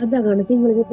අതാണ് සිංහල ගීත.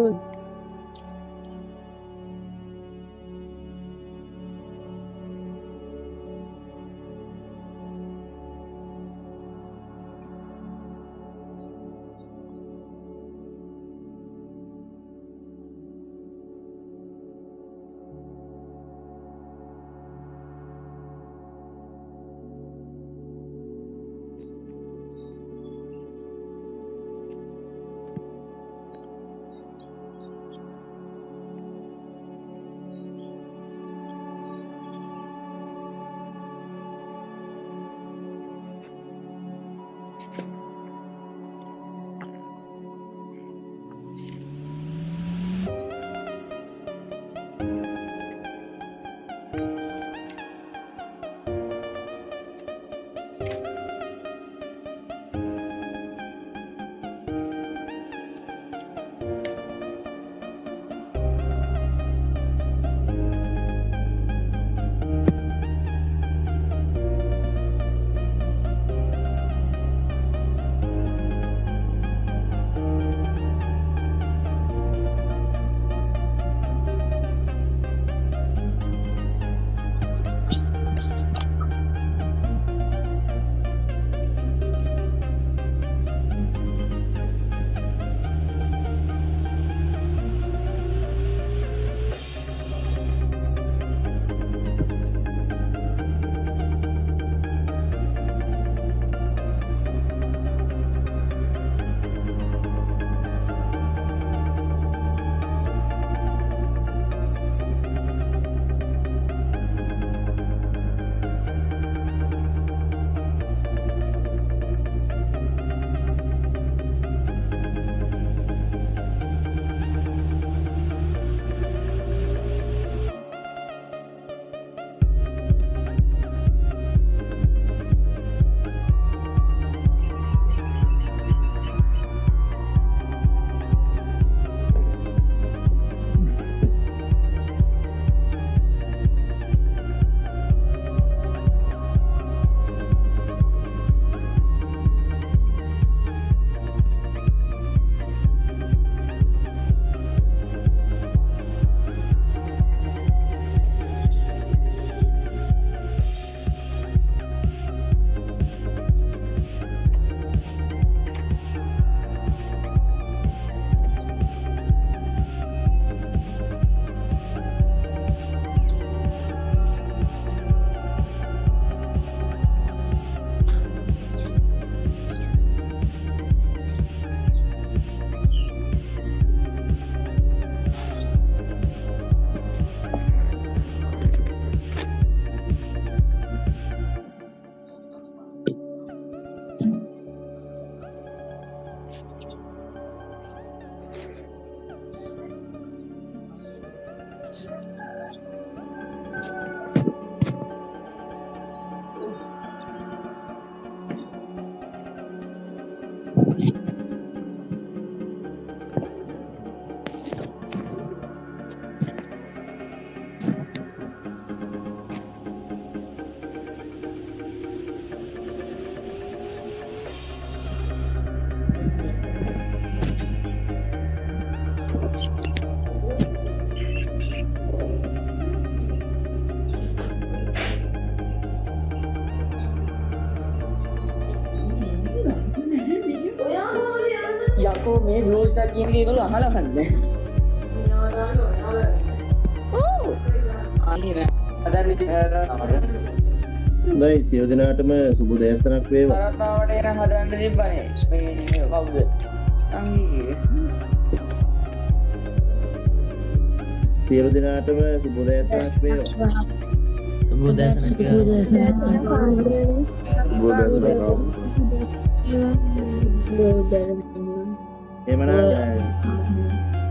යකෝ මේ බ්ලෝස් එකක් කියන එක ඒගොල්ලෝ අහලා කන්නේ. ඔව්. අනිත් අදන් ඉතින් හොඳයි සියලු දෙනාටම සුබ දේශනක් වේවා. තරතාවට එන හදන්න තිබ්බනේ. මේ කවුද? අංගී. සියලු දෙනාටම සුබ දේශනක් වේවා. සුබ දේශනක් එමනම්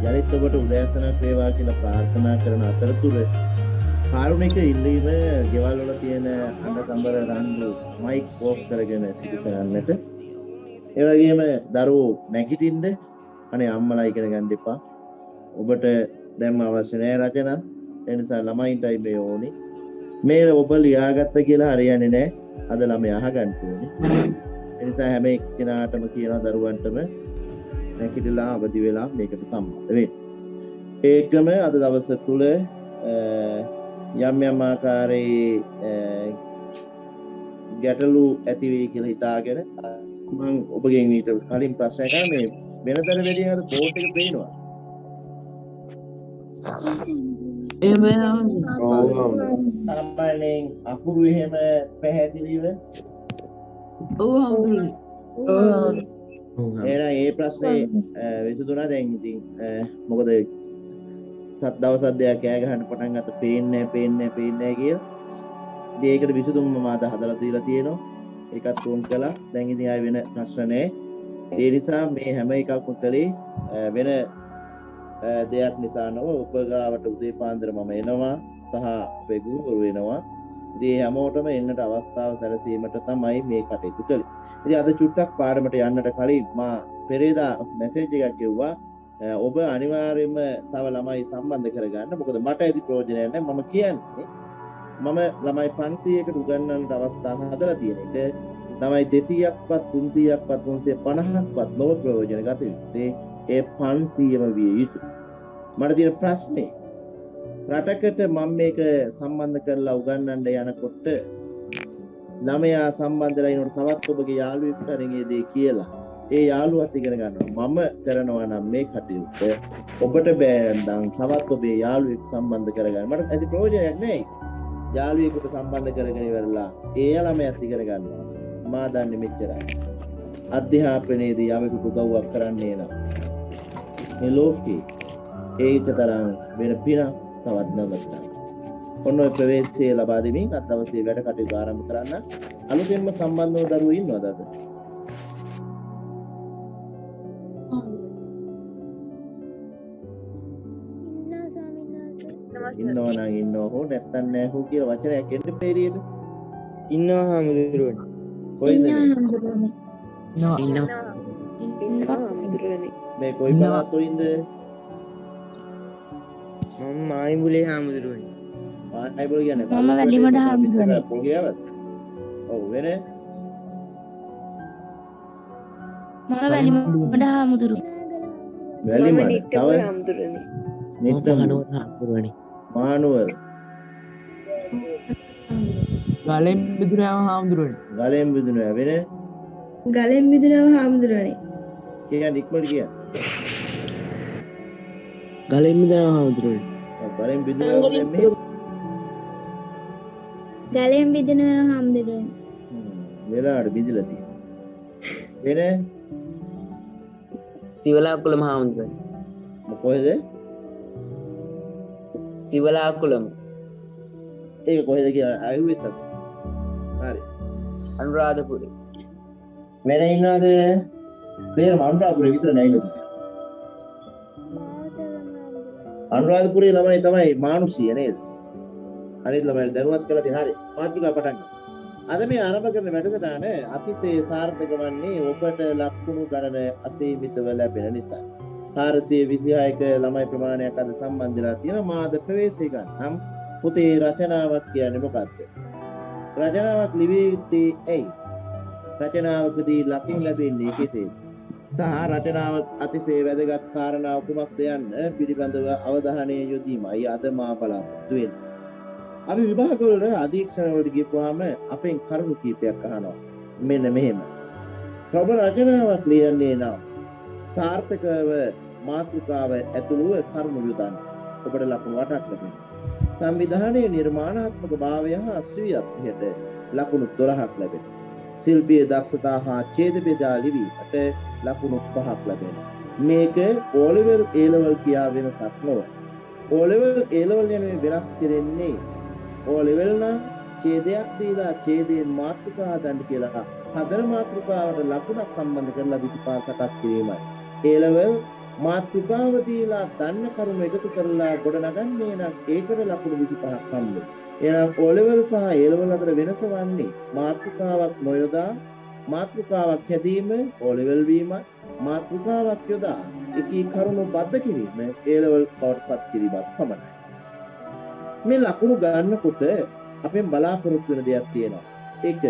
යලිත් ඔබට උදෑසනක් වේවා කියලා ප්‍රාර්ථනා කරන අතරතුර කාරුණික ඉල්ලීම ගෙවල් වල තියෙන අඬ සම්බර රණ්ඩු මයික් ඕෆ් කරගෙන සිදු කරන්නට. ඒ වගේම දරුවෝ නැගිටින්න අනේ අම්මලා ඉගෙන ගන්න එපා. ඔබට දැන් අවශ්‍ය නැහැ රචනා. ඒ නිසා ළමයින්ටයි මේ ඕනේ. මේ ඔබ ලියාගත්ත කියලා හරියන්නේ නැහැ. අද ළමයා අහගන්න ඕනේ. ඒ නිසා හැම එක්කෙනාටම කියනවා දරුවන්ටම නැගිටලා අවදි වෙලා මේකට සම්බන්ධ වෙන්න. ඒකම අද දවස තුල යම් ආකාරයේ ගැටලු ඇති වෙයි කියලා හිතාගෙන මම ඔබගෙන් ඊට කලින් ප්‍රශ්නයක් අහන මේ වෙනතර වැඩියෙන් අද බෝඩ් එක පේනවා. සාමාන්‍යයෙන් අකුරු එහෙම පැහැදිලිව එහෙනම් ඒ ප්‍රශ්නේ විසඳුණා දැන් ඉතින් මොකද සත් දවසක් දෙයක් කෑ ගහන්න පටන් ගත්ත පේන්නේ කියලා. ඉතින් ඒකට විසඳුම මම අද හදලා දීලා තියෙනවා. ඒකත් ෆෝන් කළා. දැන් ඉතින් ආයෙ වෙන ප්‍රශ්න නැහැ. ඒ නිසා මේ හැම එකක්ම කළේ වෙන දෙයක් නිසා නොව උපගාවට උදේ පාන්දර මම එනවා සහ අපේ ගුරුවරු වෙනවා. ඉතින් හැමෝටම එන්නට අවස්ථාව සැලසීමට තමයි මේ කටයුතු කළේ. ඉතින් අද චුට්ටක් පාඩමට යන්නට කලින් මා පෙරේදා මැසේජ් එකක් ගෙව්වා. ඔබ අනිවාර්යයෙන්ම තව ළමයි සම්බන්ධ කරගන්න. මොකද මට ඇති ප්‍රයෝජනයක් නැහැ. මම කියන්නේ මම ළමයි 500කට උගන්වන්නට අවස්ථා හදලා තියෙන එක ළමයි 200ක්වත් 300ක්වත් 350ක්වත් නොව ප්‍රයෝජන ගත යුත්තේ ඒ 500ම විය යුතුයි. මට තියෙන ප්‍රශ්නේ රටකට මම මේක සම්බන්ධ කරලා උගන්වන්න යනකොට ළමයා සම්බන්ධලා ඉන්නකොට තවත් ඔබගේ යාළුවෙකුට අරගෙන දේ කියලා ඒ යාළුවත් ඉගෙන ගන්නවා. මම කරනවා නම් මේ කටයුත්ත ඔබට බෑන්දන් තවත් ඔබේ යාළුවෙක් සම්බන්ධ කරගන්න. මට ඇති ප්‍රයෝජනයක් නැහැ. යාළුවෙකුට සම්බන්ධ කරගෙන ඉවරලා ඒ ළමයාත් ඉගෙන ගන්නවා. මා දන්නේ මෙච්චරයි. අධ්‍යාපනයේදී යමෙකුට උදව්වක් කරන්නේ නම් මේ ලෝකේ ඒක තරම් වෙන පින තවත් නැවතයි. ඔන්න ඔය ප්‍රවේශය ලබා දෙමින් අද දවසේ වැඩ කටයුතු ආරම්භ කරන්න. අලුතෙන්ම සම්බන්ධ වූ දරුවෝ ඉන්නවද අද? ඉන්නවා නම් ඉන්නව හෝ නැත්තම් නැහැ හෝ කියලා වචනයක් එන්න පෙරියට ඉන්නවා හාමුදුරුවනේ. කොයිද ඉන්නවා හාමුදුරුවනේ. මේ කොයි පළාතෙන්ද? මම මායිඹුලේ හාමුදුරුවනේ. මායිඹුල කියන්නේ මම වැලිමඩ හාමුදුරුවනේ. පොගියවත්. ඔව් වෙන මම වැලිමඩ හාමුදුරුවනේ. වැලිමඩ තව හාමුදුරුවනේ. මහනුවර හාමුදුරුවනේ. මානුවර ගලෙන් බිදුරාම හාමුදුරුවනේ. ගලෙන් බිදුනවා වෙන ගලෙන් බිදුනව හාමුදුරුවනේ. කියන්නේ ඉක්මනට කියන්න. ගලෙන් බිදුරාම හාමුදුරුවනේ. ගලෙන් බිදුනවා කියන්නේ ගලෙන් බිදුනව හාමුදුරුවනේ. වෙලාවට බිඳලා තියෙනවා. වෙන සිවලාකුළම හාමුදුරුවනේ. කොහෙද? සිවලාකුළම ඒක කොහෙද කියලා ආයෙත් අද. හරි. අනුරාධපුරේ. වෙන ඉන්නවද? තේරම අනුරාධපුරේ විතර නැයිලද? අනුරාධපුරේ ළමයි තමයි මානුෂිය නේද? අනිත් ළමයි දැනුවත් කරලා තියෙන හරි. මාතෘකා පටන් ගන්න. අද මේ ආරම්භ කරන වැඩසටහන අතිශය සාර්ථක වන්නේ ඔබට ලකුණු ගණන අසීමිතව ලැබෙන නිසා. 426ක ළමයි ප්‍රමාණයක් අද සම්බන්ධ වෙලා තියෙනවා. මාද ප්‍රවේශය ගන්නම්. පුතේ රචනාවක් කියන්නේ මොකක්ද? රචනාවක් ලිවිය යුත්තේ ඇයි? රචනාවකදී ලකුණු ලැබෙන්නේ කෙසේද? සහ රචනාවක් අතිශය වැදගත් කාරණා කුමක්ද යන්න පිළිබඳව අවධානය යොදීමයි අද මා බලාපොරොත්තු වෙන්නේ. අපි විභාගවල අධීක්ෂණ වලට ගියපුවාම අපෙන් කරුණු කීපයක් අහනවා. මෙන්න මෙහෙම. ඔබ රචනාවක් ලියන්නේ නම් සාර්ථකව මාතෘකාව ඇතුළුව කරුණු යොදන්න. ඔබට ලකුණු 8ක් ලැබෙනවා. සංවිධානයේ නිර්මාණාත්මක භාවය හා ස්වීයත්වයට ලකුණු 12ක් ලැබෙනවා. ශිල්පීය දක්ෂතා හා ඡේද බෙදා ලිවීමට ලකුණු 5ක් ලැබෙනවා. මේක O level A level කියා වෙනසක් නොවේ. O level A level යන වෙනස් කෙරෙන්නේ O level නම් ඡේදයක් දීලා ඡේදයෙන් මාතෘකා හදන්න කියලා හතර මාතෘකාවට ලකුණක් සම්බන්ධ කරලා 25 සකස් කිරීමයි. A level මාතෘකාව දීලා දන්න කරුණු එකතු කරලා ගොඩනගන්නේ නම් ඒකට ලකුණු 25ක් හම්බ වෙනවා. එහෙනම් O level සහ A level අතර වෙනස වන්නේ මාතෘකාවක් නොයොදා මාතෘකාවක් හැදීම O level වීමත් මාතෘකාවක් යොදා එකී කරුණු බද්ධ කිරීම A level බවට පත් කිරීමත් පමණයි. මේ ලකුණු ගන්නකොට අපෙන් බලාපොරොත්තු වෙන දෙයක් තියෙනවා. ඒක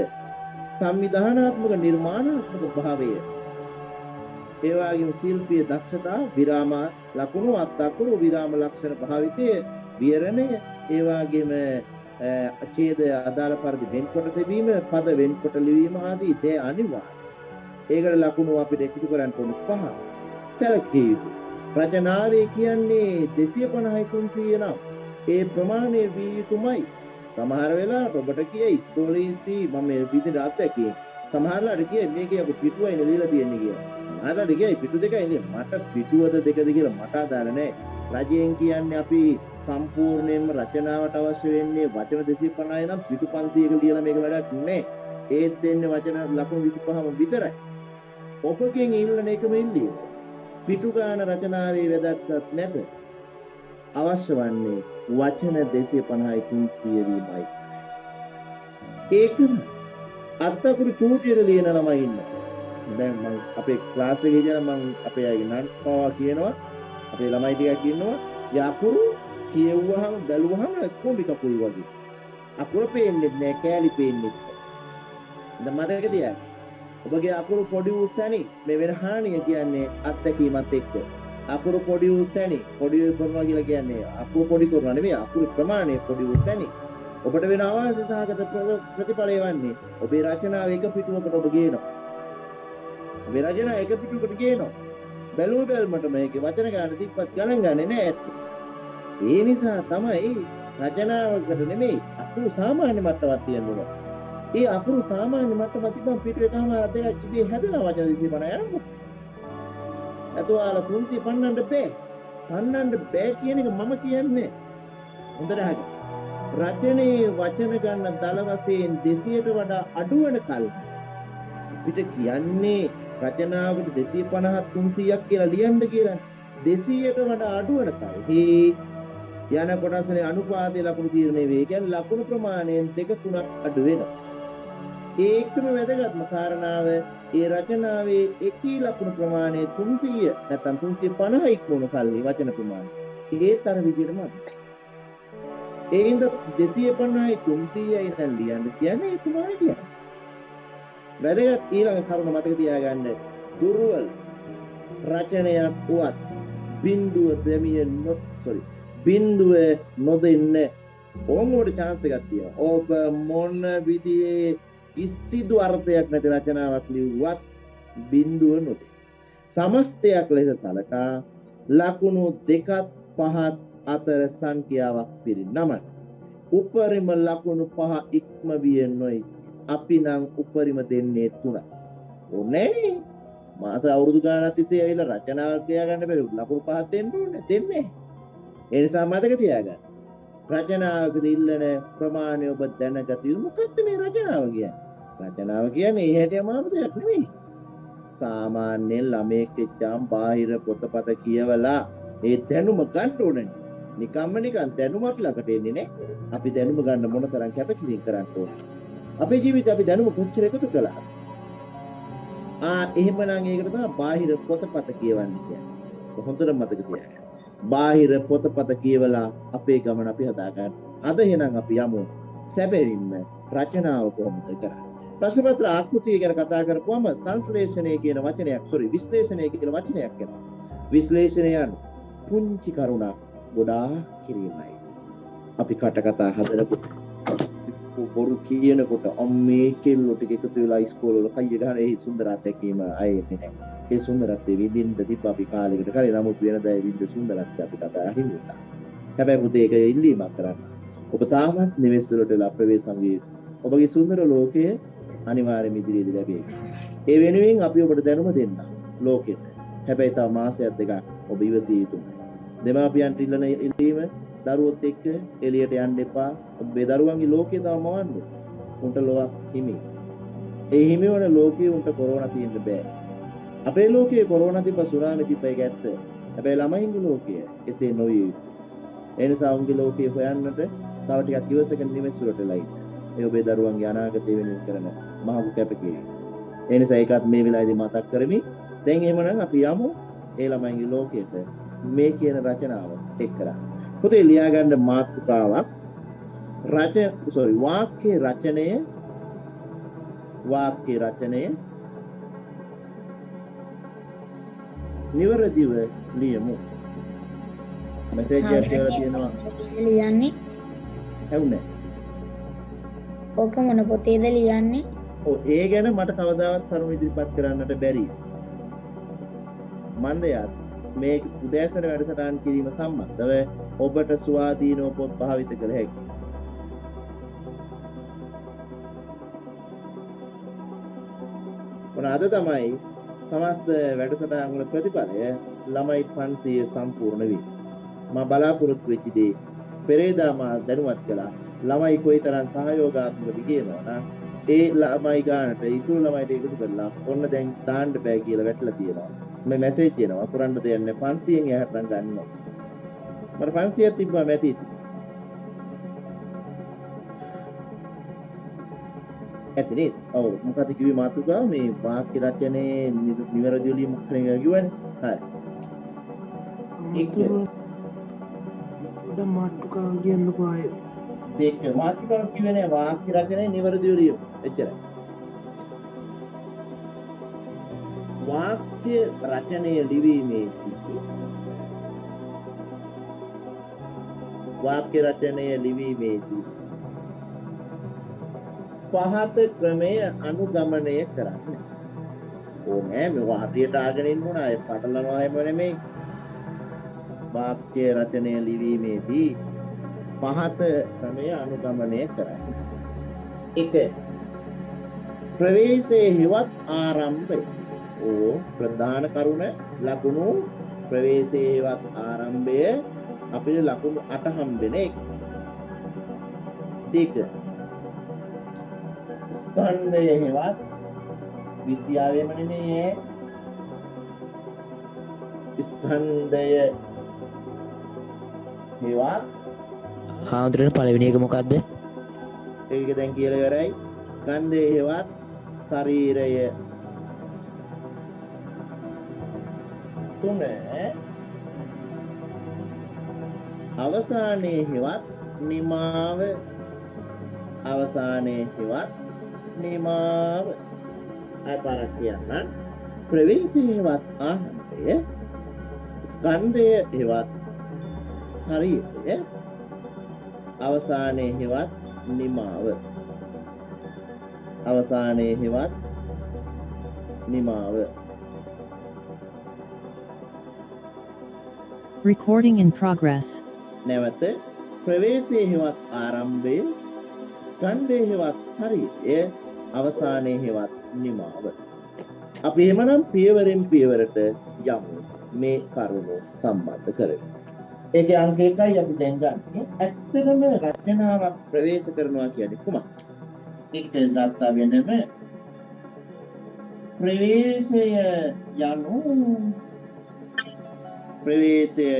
සංවිධානාත්මක නිර්මාණාත්මක භාවය, ඒ වගේම ශිල්පීය දක්ෂතා, විරාම ලකුණු, අත්අකුරු විරාම ලක්ෂණ භාවිතය, විවරණය, ඒ වගේම ඡේද අදාළ පරිදි වෙන්කොට තිබීම, පද වෙන්කොට ලිවීම ආදී දේ අනිවාර්යයි. ඒකට ලකුණු අපිට එකතු කරන්න ඕන 5. සැලකිය යුතු. රචනාවේ කියන්නේ 250 300 නම් ඒ ප්‍රමාණය විය යුතුමයි. සමහර වෙලාවට ඔබට කියයි ඉස්කෝලේදී මම මේ විදිහට අත්දැකීම්. සමහරලාට කියයි මේකේ අපි පිටුවයි නෙලිලා තියෙන්නේ කියලා. සමහරලාට කියයි පිටු දෙකයි නෙලිය. මට පිටුවද දෙකද කියලා මට අදාළ නැහැ. රජයෙන් කියන්නේ අපි සම්පූර්ණයෙන්ම රචනාවට අවශ්‍ය වෙන්නේ වචන 250 නම් පිටු 500ක ලියලා මේක වැඩක් නෑ. ඒත් දෙන්නේ වචන ලකුණු 25ම විතරයි. ඔබගෙන් ඉල්ලන එකම ඉල්ලීම. පිටු ගාන රචනාවේ වැදගත් නැත. අවශ්‍ය වන්නේ වචන 250යි 300 වීමයි. ඒකම අත්අකුරු චූටියට ලියන ළමයි ඉන්නවා. දැන් මම අපේ ක්ලාස් එකේ ඉඳලා මම අපේ අයගේ නම් පවා කියනවා. අපේ ළමයි ටිකක් ඉන්නවා. යකුරු කියවුවහම බැලුවහම කොම්බි කකුල් වගේ. අකුර පේන්නේ නැහැ, කෑලි පේන්නේ නැහැ. දැන් මතක තියාගන්න. ඔබගේ අකුරු පොඩි උස්සැනි මේ වෙන හානිය කියන්නේ අත්දැකීමත් එක්ක. අකුරු පොඩි උස්සැනි පොඩි කරනවා කියලා කියන්නේ අකුරු පොඩි කරනවා නෙමෙයි, අකුරු ප්‍රමාණය පොඩි උස්සැනි. ඔබට වෙන අවාසි සහගත ප්‍රතිඵලය වන්නේ ඔබේ රචනාව එක පිටුවකට ඔබ ගේනවා. ඔබේ රචනාව එක පිටුවකට ගේනවා. බැලුව බැලමට මේකේ වචන ගන්න තිබ්බත් ගණන් ගන්නේ නැහැ ඇත්ත. ඒ නිසා තමයි රචනාවකට නෙමෙයි අකුරු සාමාන්‍ය මට්ටමක් තියෙන්න ඕන. ඒ අකුරු සාමාන්‍ය මට්ටමක් තිබ්බම පිටු එකමාර දෙකක් ඉබේ හැදෙනවා වචන 250 යනකොට. අතෝාල 300 පන්නන්න බෑ. පන්නන්න බෑ කියන එක මම කියන්නේ. හොඳට අහගන්න. රචනයේ වචන ගන්න දල වශයෙන් 200ට වඩා අඩු වෙන කල් අපිට කියන්නේ රචනාවකට 250ක් 300ක් කියලා ලියන්න කියලා 200ට වඩා අඩු වෙන කල් යන කොටසනේ අනුපාතයේ ලකුණු තීරණය වේ. කියන්නේ ලකුණු ප්‍රමාණයෙන් 2-3ක් අඩු වෙනවා. ඒකම වැදගත්ම කාරණාව ඒ රචනාවේ එකී ලකුණු ප්‍රමාණය 300 නැත්නම් 350 ඉක්මවන කල්හි වචන ප්‍රමාණය ඒත් අර විදිහටම ඒ හින්දා 250යි 300යි නම් ලියන්න කියන්නේ ඒ ප්‍රමාණය කියන්නේ. වැදගත් ඊළඟ කරුණ මතක තියාගන්න. දුර්වල රචනයක් වුවත් බිඳුව නොදෙන්න ඕමෝට chance එකක් තියෙනවා. ඔබ මොන විදිහේ කිසිදු අර්ථයක් නැති රචනාවක් ලිව්වත් බිඳුව නොදෙන්න. සමස්තයක් ලෙස සලකා ලකුණු 2ත් 5ත් අතර සංඛ්‍යාවක් පිරිනමන. උපරිම ලකුණු 5 ඉක්මවිය නොයි. අපි නම් උපරිම දෙන්නේ 3ක්. ඕනේ නේ. මාස අවුරුදු ගානක් තිස්සේ ඇවිල්ලා රචනාවක් ලියා ගන්න බැරි ලකුණු 5ක් දෙන්න ඕනේ. දෙන්නේ. ඒ නිසා මතක තියාගන්න. රචනාවකදී ඉල්ලන ප්‍රමාණය ඔබ දැනගත යුතු. මොකක්ද මේ රචනාව කියන්නේ? රචනාව කියන්නේ ඒ හැටි අමාරු දෙයක් නෙවෙයි. සාමාන්‍ය ළමයෙක් එච්චාම් බාහිර පොතපත කියවලා ඒ දැනුම ගන්න ඕනේ. නිකම්ම නිකන් දැනුම අපි ළඟට එන්නේ නැහැ. අපි දැනුම ගන්න මොන තරම් කැපකිරීම කරන්න ඕනේ. අපේ ජීවිතේ අපි දැනුම කොච්චර එකතු කළාද? එහෙමනම් ඒකට තමයි බාහිර පොතපත කියවන්නේ කියන්නේ. හොඳට මතක තියාගන්න. බාහිර පොතපත කියවලා අපේ ගමන අපි හදා ගන්න. අද එහෙනම් අපි යමු සැබවින්ම රචනාව කොහොමද කරන්නේ? ප්‍රශ්න පත්‍ර ආකෘතිය ගැන කතා කරපුවම සංශ්ලේෂණය කියන වචනයක්, විශ්ලේෂණය කියන වචනයක් එනවා. විශ්ලේෂණය යන පුංචි කරුණක් ගොඩාක් කිරීමයි. අපි කට කතා හදනකොට බොරු කියනකොට අම්මේ කෙල්ලෝ ටික එකතු වෙලා ඉස්කෝලේ වල කයිය ගහන ඒ සුන්දර අත්දැකීම ආයේ නැහැ. ඒ සුන්දරත්වයේ විඳින්න තිබ්බ අපි කාලයකට කලින් නමුත් වෙනදා විඳ සුන්දරත්වය අපිට අහිමිුණා. හැබැයි පුතේ ඒක ඉල්ලීමක් කරන්න. ඔබ තාමත් නිවෙස් වලට වෙලා ප්‍රවේශම් විය. ඔබගේ සුන්දර ලෝකය අනිවාර්යයෙන්ම ඉදිරියේදී ලැබෙයි. ඒ වෙනුවෙන් අපි ඔබට දැනුම දෙන්න ලෝකෙට. හැබැයි තව මාසයක් දෙකක් ඔබ ඉවසිය යුතුයි. දෙමාපියන්ට ඉල්ලන ඉල්ලීම දරුවොත් එක්ක එළියට යන්න එපා. ඔබේ දරුවන්ගේ ලෝකය තව මවන්න. උන්ට ලෝක හිමි. ඒ හිමි වන ලෝකේ උන්ට කොරෝනා තියෙන්න බෑ. අපේ ලෝකයේ කොරෝනා තිබ්බ සුනාමි තිබ්බ එක ඇත්ත. හැබැයි ළමයින්ගේ ලෝකය එසේ නොවිය යුතුයි. ඒ නිසා උන්ගේ ලෝකය හොයන්නට තව ටිකක් ඉවසගෙන නිවෙස් වලට ලයි. ඒ ඔබේ දරුවන්ගේ අනාගතය වෙනුවෙන් කරන මහඟු කැපකිරීම. ඒ නිසා ඒකත් මේ වෙලාවේදී මතක් කරමි. දැන් එහෙමනම් අපි යමු ඒ ළමයින්ගේ ලෝකයට මේ කියන රචනාව එක් කරා. පොතේ ලියා ගන්න මාතෘකාවක් වාක්‍ය රචනය වාක්‍ය රචනය නිවැරදිව ලියමු. මෙසේජ් එකක් කියලා තියෙනවා. ලියන්නේ ඇහුනේ. ඕක මොන පොතේද ලියන්නේ? ඔව් ඒ ගැන මට කවදාවත් කරුණු ඉදිරිපත් කරන්නට බැරි. මන්දයත් මේ උදෑසන වැඩසටහන් කිරීම සම්බන්ධව ඔබට ස්වාධීනව පොත් භාවිත කළ හැකියි. මොන අද තමයි සමස්ත වැඩසටහන් වල ප්‍රතිඵලය ළමයි 500 සම්පූර්ණ වී. මම බලාපොරොත්තු වෙච්ච දේ පෙරේදා මා දැනුවත් කළා. ළමයි කොයිතරම් සහයෝගාත්මකද කියනවා නම් ඒ ළමයි ගානට ඉතුරු ළමයිට එකතු කරලා ඔන්න දැන් දාන්න බෑ කියලා වැටලා තියෙනවා. මේ මැසේජ් එනවා කරන්න දෙයක් නැහැ 500න් එහාට නම් ගන්නවා. මට 500ක් තිබ්බා මැටි. ඇත්තනේ ඔව් මොකද කිව්වේ මාතුගාව මේ වාක්‍ය රචනයේ නිවැරදි වලින් මොකක්ද කියවනේ. හරි. ඒක උඩ මාතුගාව කියන්නකෝ ආයේ. දෙක මාතුගාව කියවනේ වාක්‍ය රචනයේ නිවැරදි වලින් එච්චරයි. වාක්‍ය රචනය ලිවීමේදී වාක්‍ය රචනය ලිවීමේදී පහත ක්‍රමය අනුගමනය කරන්න ඕනේ. මේ හරියට ආගෙන ඉන්න ඕන අය පටලනවා හැම නෙමෙයි. වාක්‍ය රචනය ලිවීමේදී පහත ක්‍රමය අනුගමනය කරන්න. 1. ප්‍රවේශයේ හෙවත් ආරම්භය. ඕ ප්‍රධාන කරුණ ලකුණු ප්‍රවේශයේ හෙවත් ආරම්භය අපිට ලකුණු 8 හම්බෙන එක. 2. ස්කන්ධය හෙවත් විද්‍යාවෙම නෙමෙයි ස්කන්ධය හෙවත් හාමුදුරනේ පළවෙනි එක මොකද්ද? ඒක දැන් කියලා ඉවරයි. ස්කන්ධය හෙවත් ශරීරය. 3. අවසානයේ හෙවත් නිමාව. අවසානයේ හෙවත් නිමාව. අපාරක් කියන්න. ප්‍රවේශයේ හෙවත් ආරම්භය. ස්කන්ධය හෙවත් ශරීරය. අවසානයේ හෙවත් නිමාව. අවසානයේ හෙවත් නිමාව. Recording in progress. නැවත ප්‍රවේශයේ හෙවත් ආරම්භය. ස්කන්ධයේ හෙවත් ශරීරය. අවසානයේ හෙවත් නිමාව. අපි එහෙමනම් පියවරෙන් පියවරට යමු මේ කරුණු සම්බන්ධ කරගෙන. ඒකේ අංක 1යි අපි දැන් ගන්න. ඇත්තටම රචනාවක් ප්‍රවේශ කරනවා කියන්නේ කුමක්ද? එක දත්තා වෙනම ප්‍රවේශය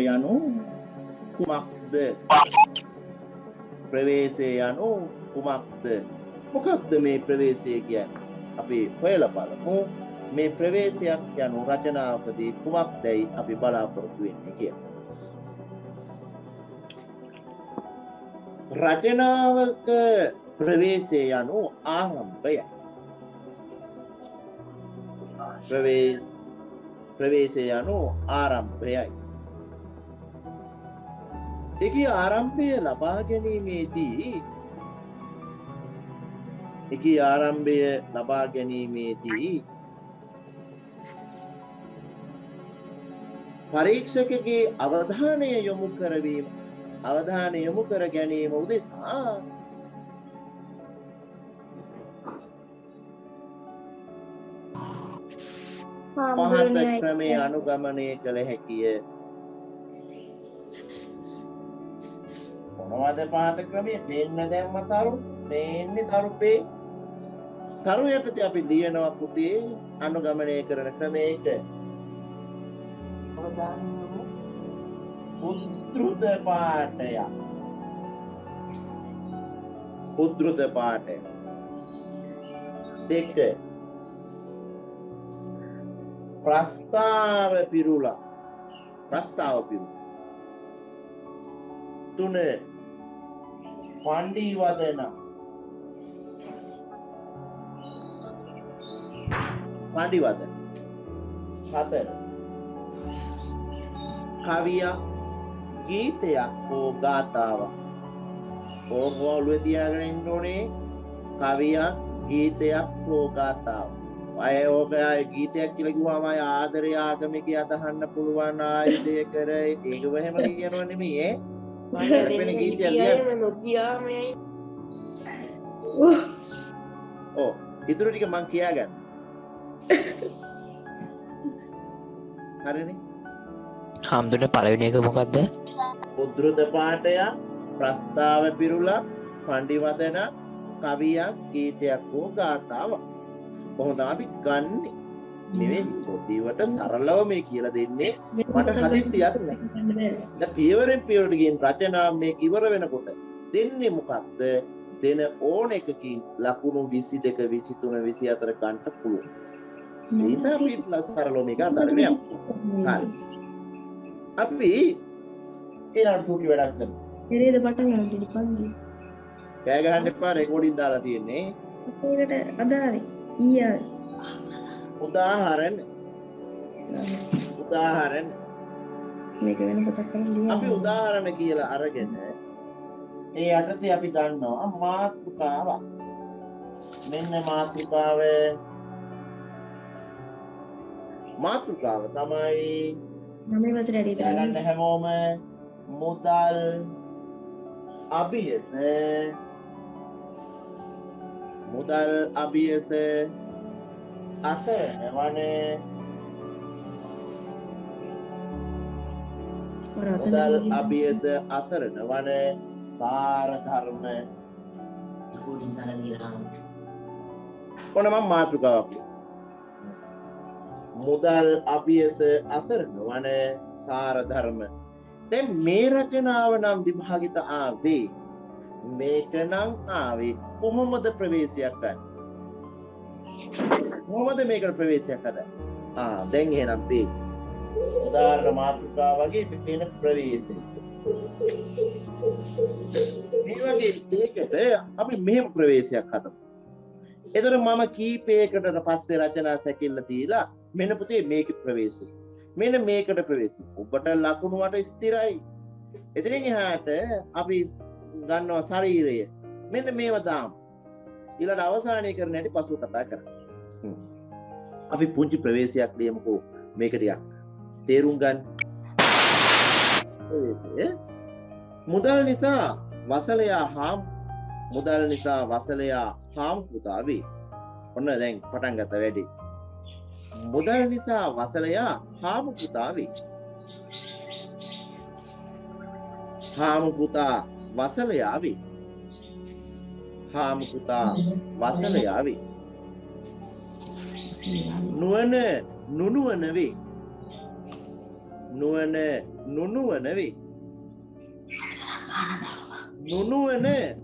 යනු කුමක්ද? ප්‍රවේශය යනු කුමක්ද? මොකක්ද මේ ප්‍රවේශය කියන්නේ? අපි හොයලා බලමු. මේ ප්‍රවේශයක් යනු රචනාවකදී කුමක්දයි අපි බලාපොරොත්තු වෙන්නේ කියලා. රචනාවක ප්‍රවේශය යනු ආරම්භය. ප්‍රවේශය යනු ආරම්භයයි. ඒකේ ආරම්භය ලබා ගැනීමේදී පරීක්ෂකගේ අවධානය යොමු කර ගැනීම උදෙසා පහත ක්‍රමය අනුගමනය කළ හැකිය. මොනවද පහත ක්‍රමය? දෙන්න දැම්ම තරු මේන්නේ තරුපේ තරු යටතේ අපි ලියනවා පුතේ අනුගමනය කරන ක්‍රමයක උද්දෘත පාඨය. 2. ප්‍රස්තාව පිරුලා. 3. පණ්ඩි වදන. පඬිවදන. 4 කවියක් ගීතයක් හෝ ගාථාවක්. ඕක ඔළුවේ තියාගෙන ඉන්න ඕනේ. කවියක් ගීතයක් හෝ ගාථාවක්. අය ඕක ගීතයක් කියලා කිව්වම අය ආදරය ආගමික අදහන්න පුළුවන් ආයුධය කර ඒක වෙහෙම කියනව නෙමෙයි ඈ. වෙන ගීතයක් ලියන්න. ඔව් ඊටු ටික මං කියාගන්න. හරිනේ. හාමුදුරනේ පළවෙනි එක මොකද්ද? උද්දෘත පාඨය ප්‍රස්තාව පිරුලා පඬිවදන කවියක් ගීතයක් හෝ ගාථාවක්. කොහොමද අපි ගන්නෙ? නෙවෙයි පොඩිවට සරලව මේ කියලා දෙන්නේ මට හදිස්සියක් නැහැ. දැන් පියවරෙන් පියවරට ගින් රචනා මේක ඉවර වෙනකොට දෙන්නේ මොකක්ද? දෙන ඕන එකකින් ලකුණු 22 23 24 ගන්නට පුළුවන්. ඊට අපි සරලව මේක අදාළනේ. හරි. අපි ඊළඟ තුටි වැඩක් කරමු. එරේද පටන් ගන්න දෙපන්දි. කෑ ගහන්න එපා රෙකෝඩින් දාලා තියෙන්නේ. අපේකට අදාරි ඊයා උදාහරණ මේක වෙන පොතක් කරලා ලියන්න. අපි උදාහරණ කියලා අරගෙන ඒ යටතේ අපි ගන්නවා මාතෘකාවක්. මෙන්න මාතෘකාව තමයි නමේ වතර ඇරි ගන්න හැමෝම මුදල් අභියස අසරණ මුදල් අභියස අසරණ වන සාර ධර්ම ඔන්න මම මාතෘකාවක් මුදල් අභියස අසරණ වන සාර ධර්ම. දැන් මේ රචනාව නම් විභාගිත ආවේ මේක නම් ආවේ කොහොමද ප්‍රවේශයක් ගන්න? කොහොමද මේකට ප්‍රවේශයක් හදන්නේ? දැන් එහෙනම් මේ උදාහරණ මාතෘකාව වගේ වෙන ප්‍රවේශය. මේ වගේ දෙයකට අපි මෙහෙම ප්‍රවේශයක් හදමු. එතකොට මම කීපයකට පස්සේ රචනා සැකිල්ල දීලා මෙන්න පුතේ මේකේ ප්‍රවේශය. මෙන්න මේකට ප්‍රවේශය. ඔබට ලකුණු වට ස්ථිරයි. එතනින් එහාට අපි ගන්නවා ශරීරය. මෙන්න මේව දාමු. ඊළඟ අවසානයේ කරන හැටි පසුව කතා කරමු. අපි පුංචි ප්‍රවේශයක් ලියමුකෝ මේක ටිකක් තේරුම් ගන්න. මුදල් නිසා වසලයා හාම් පුතා වේ. ඔන්න දැන් පටන් ගත්ත වැඩි. මුදල් නිසා වසලයා හාම් පුතා වේ. හාම් පුතා වසලයා වේ. නුවණ නුනුවන වේ.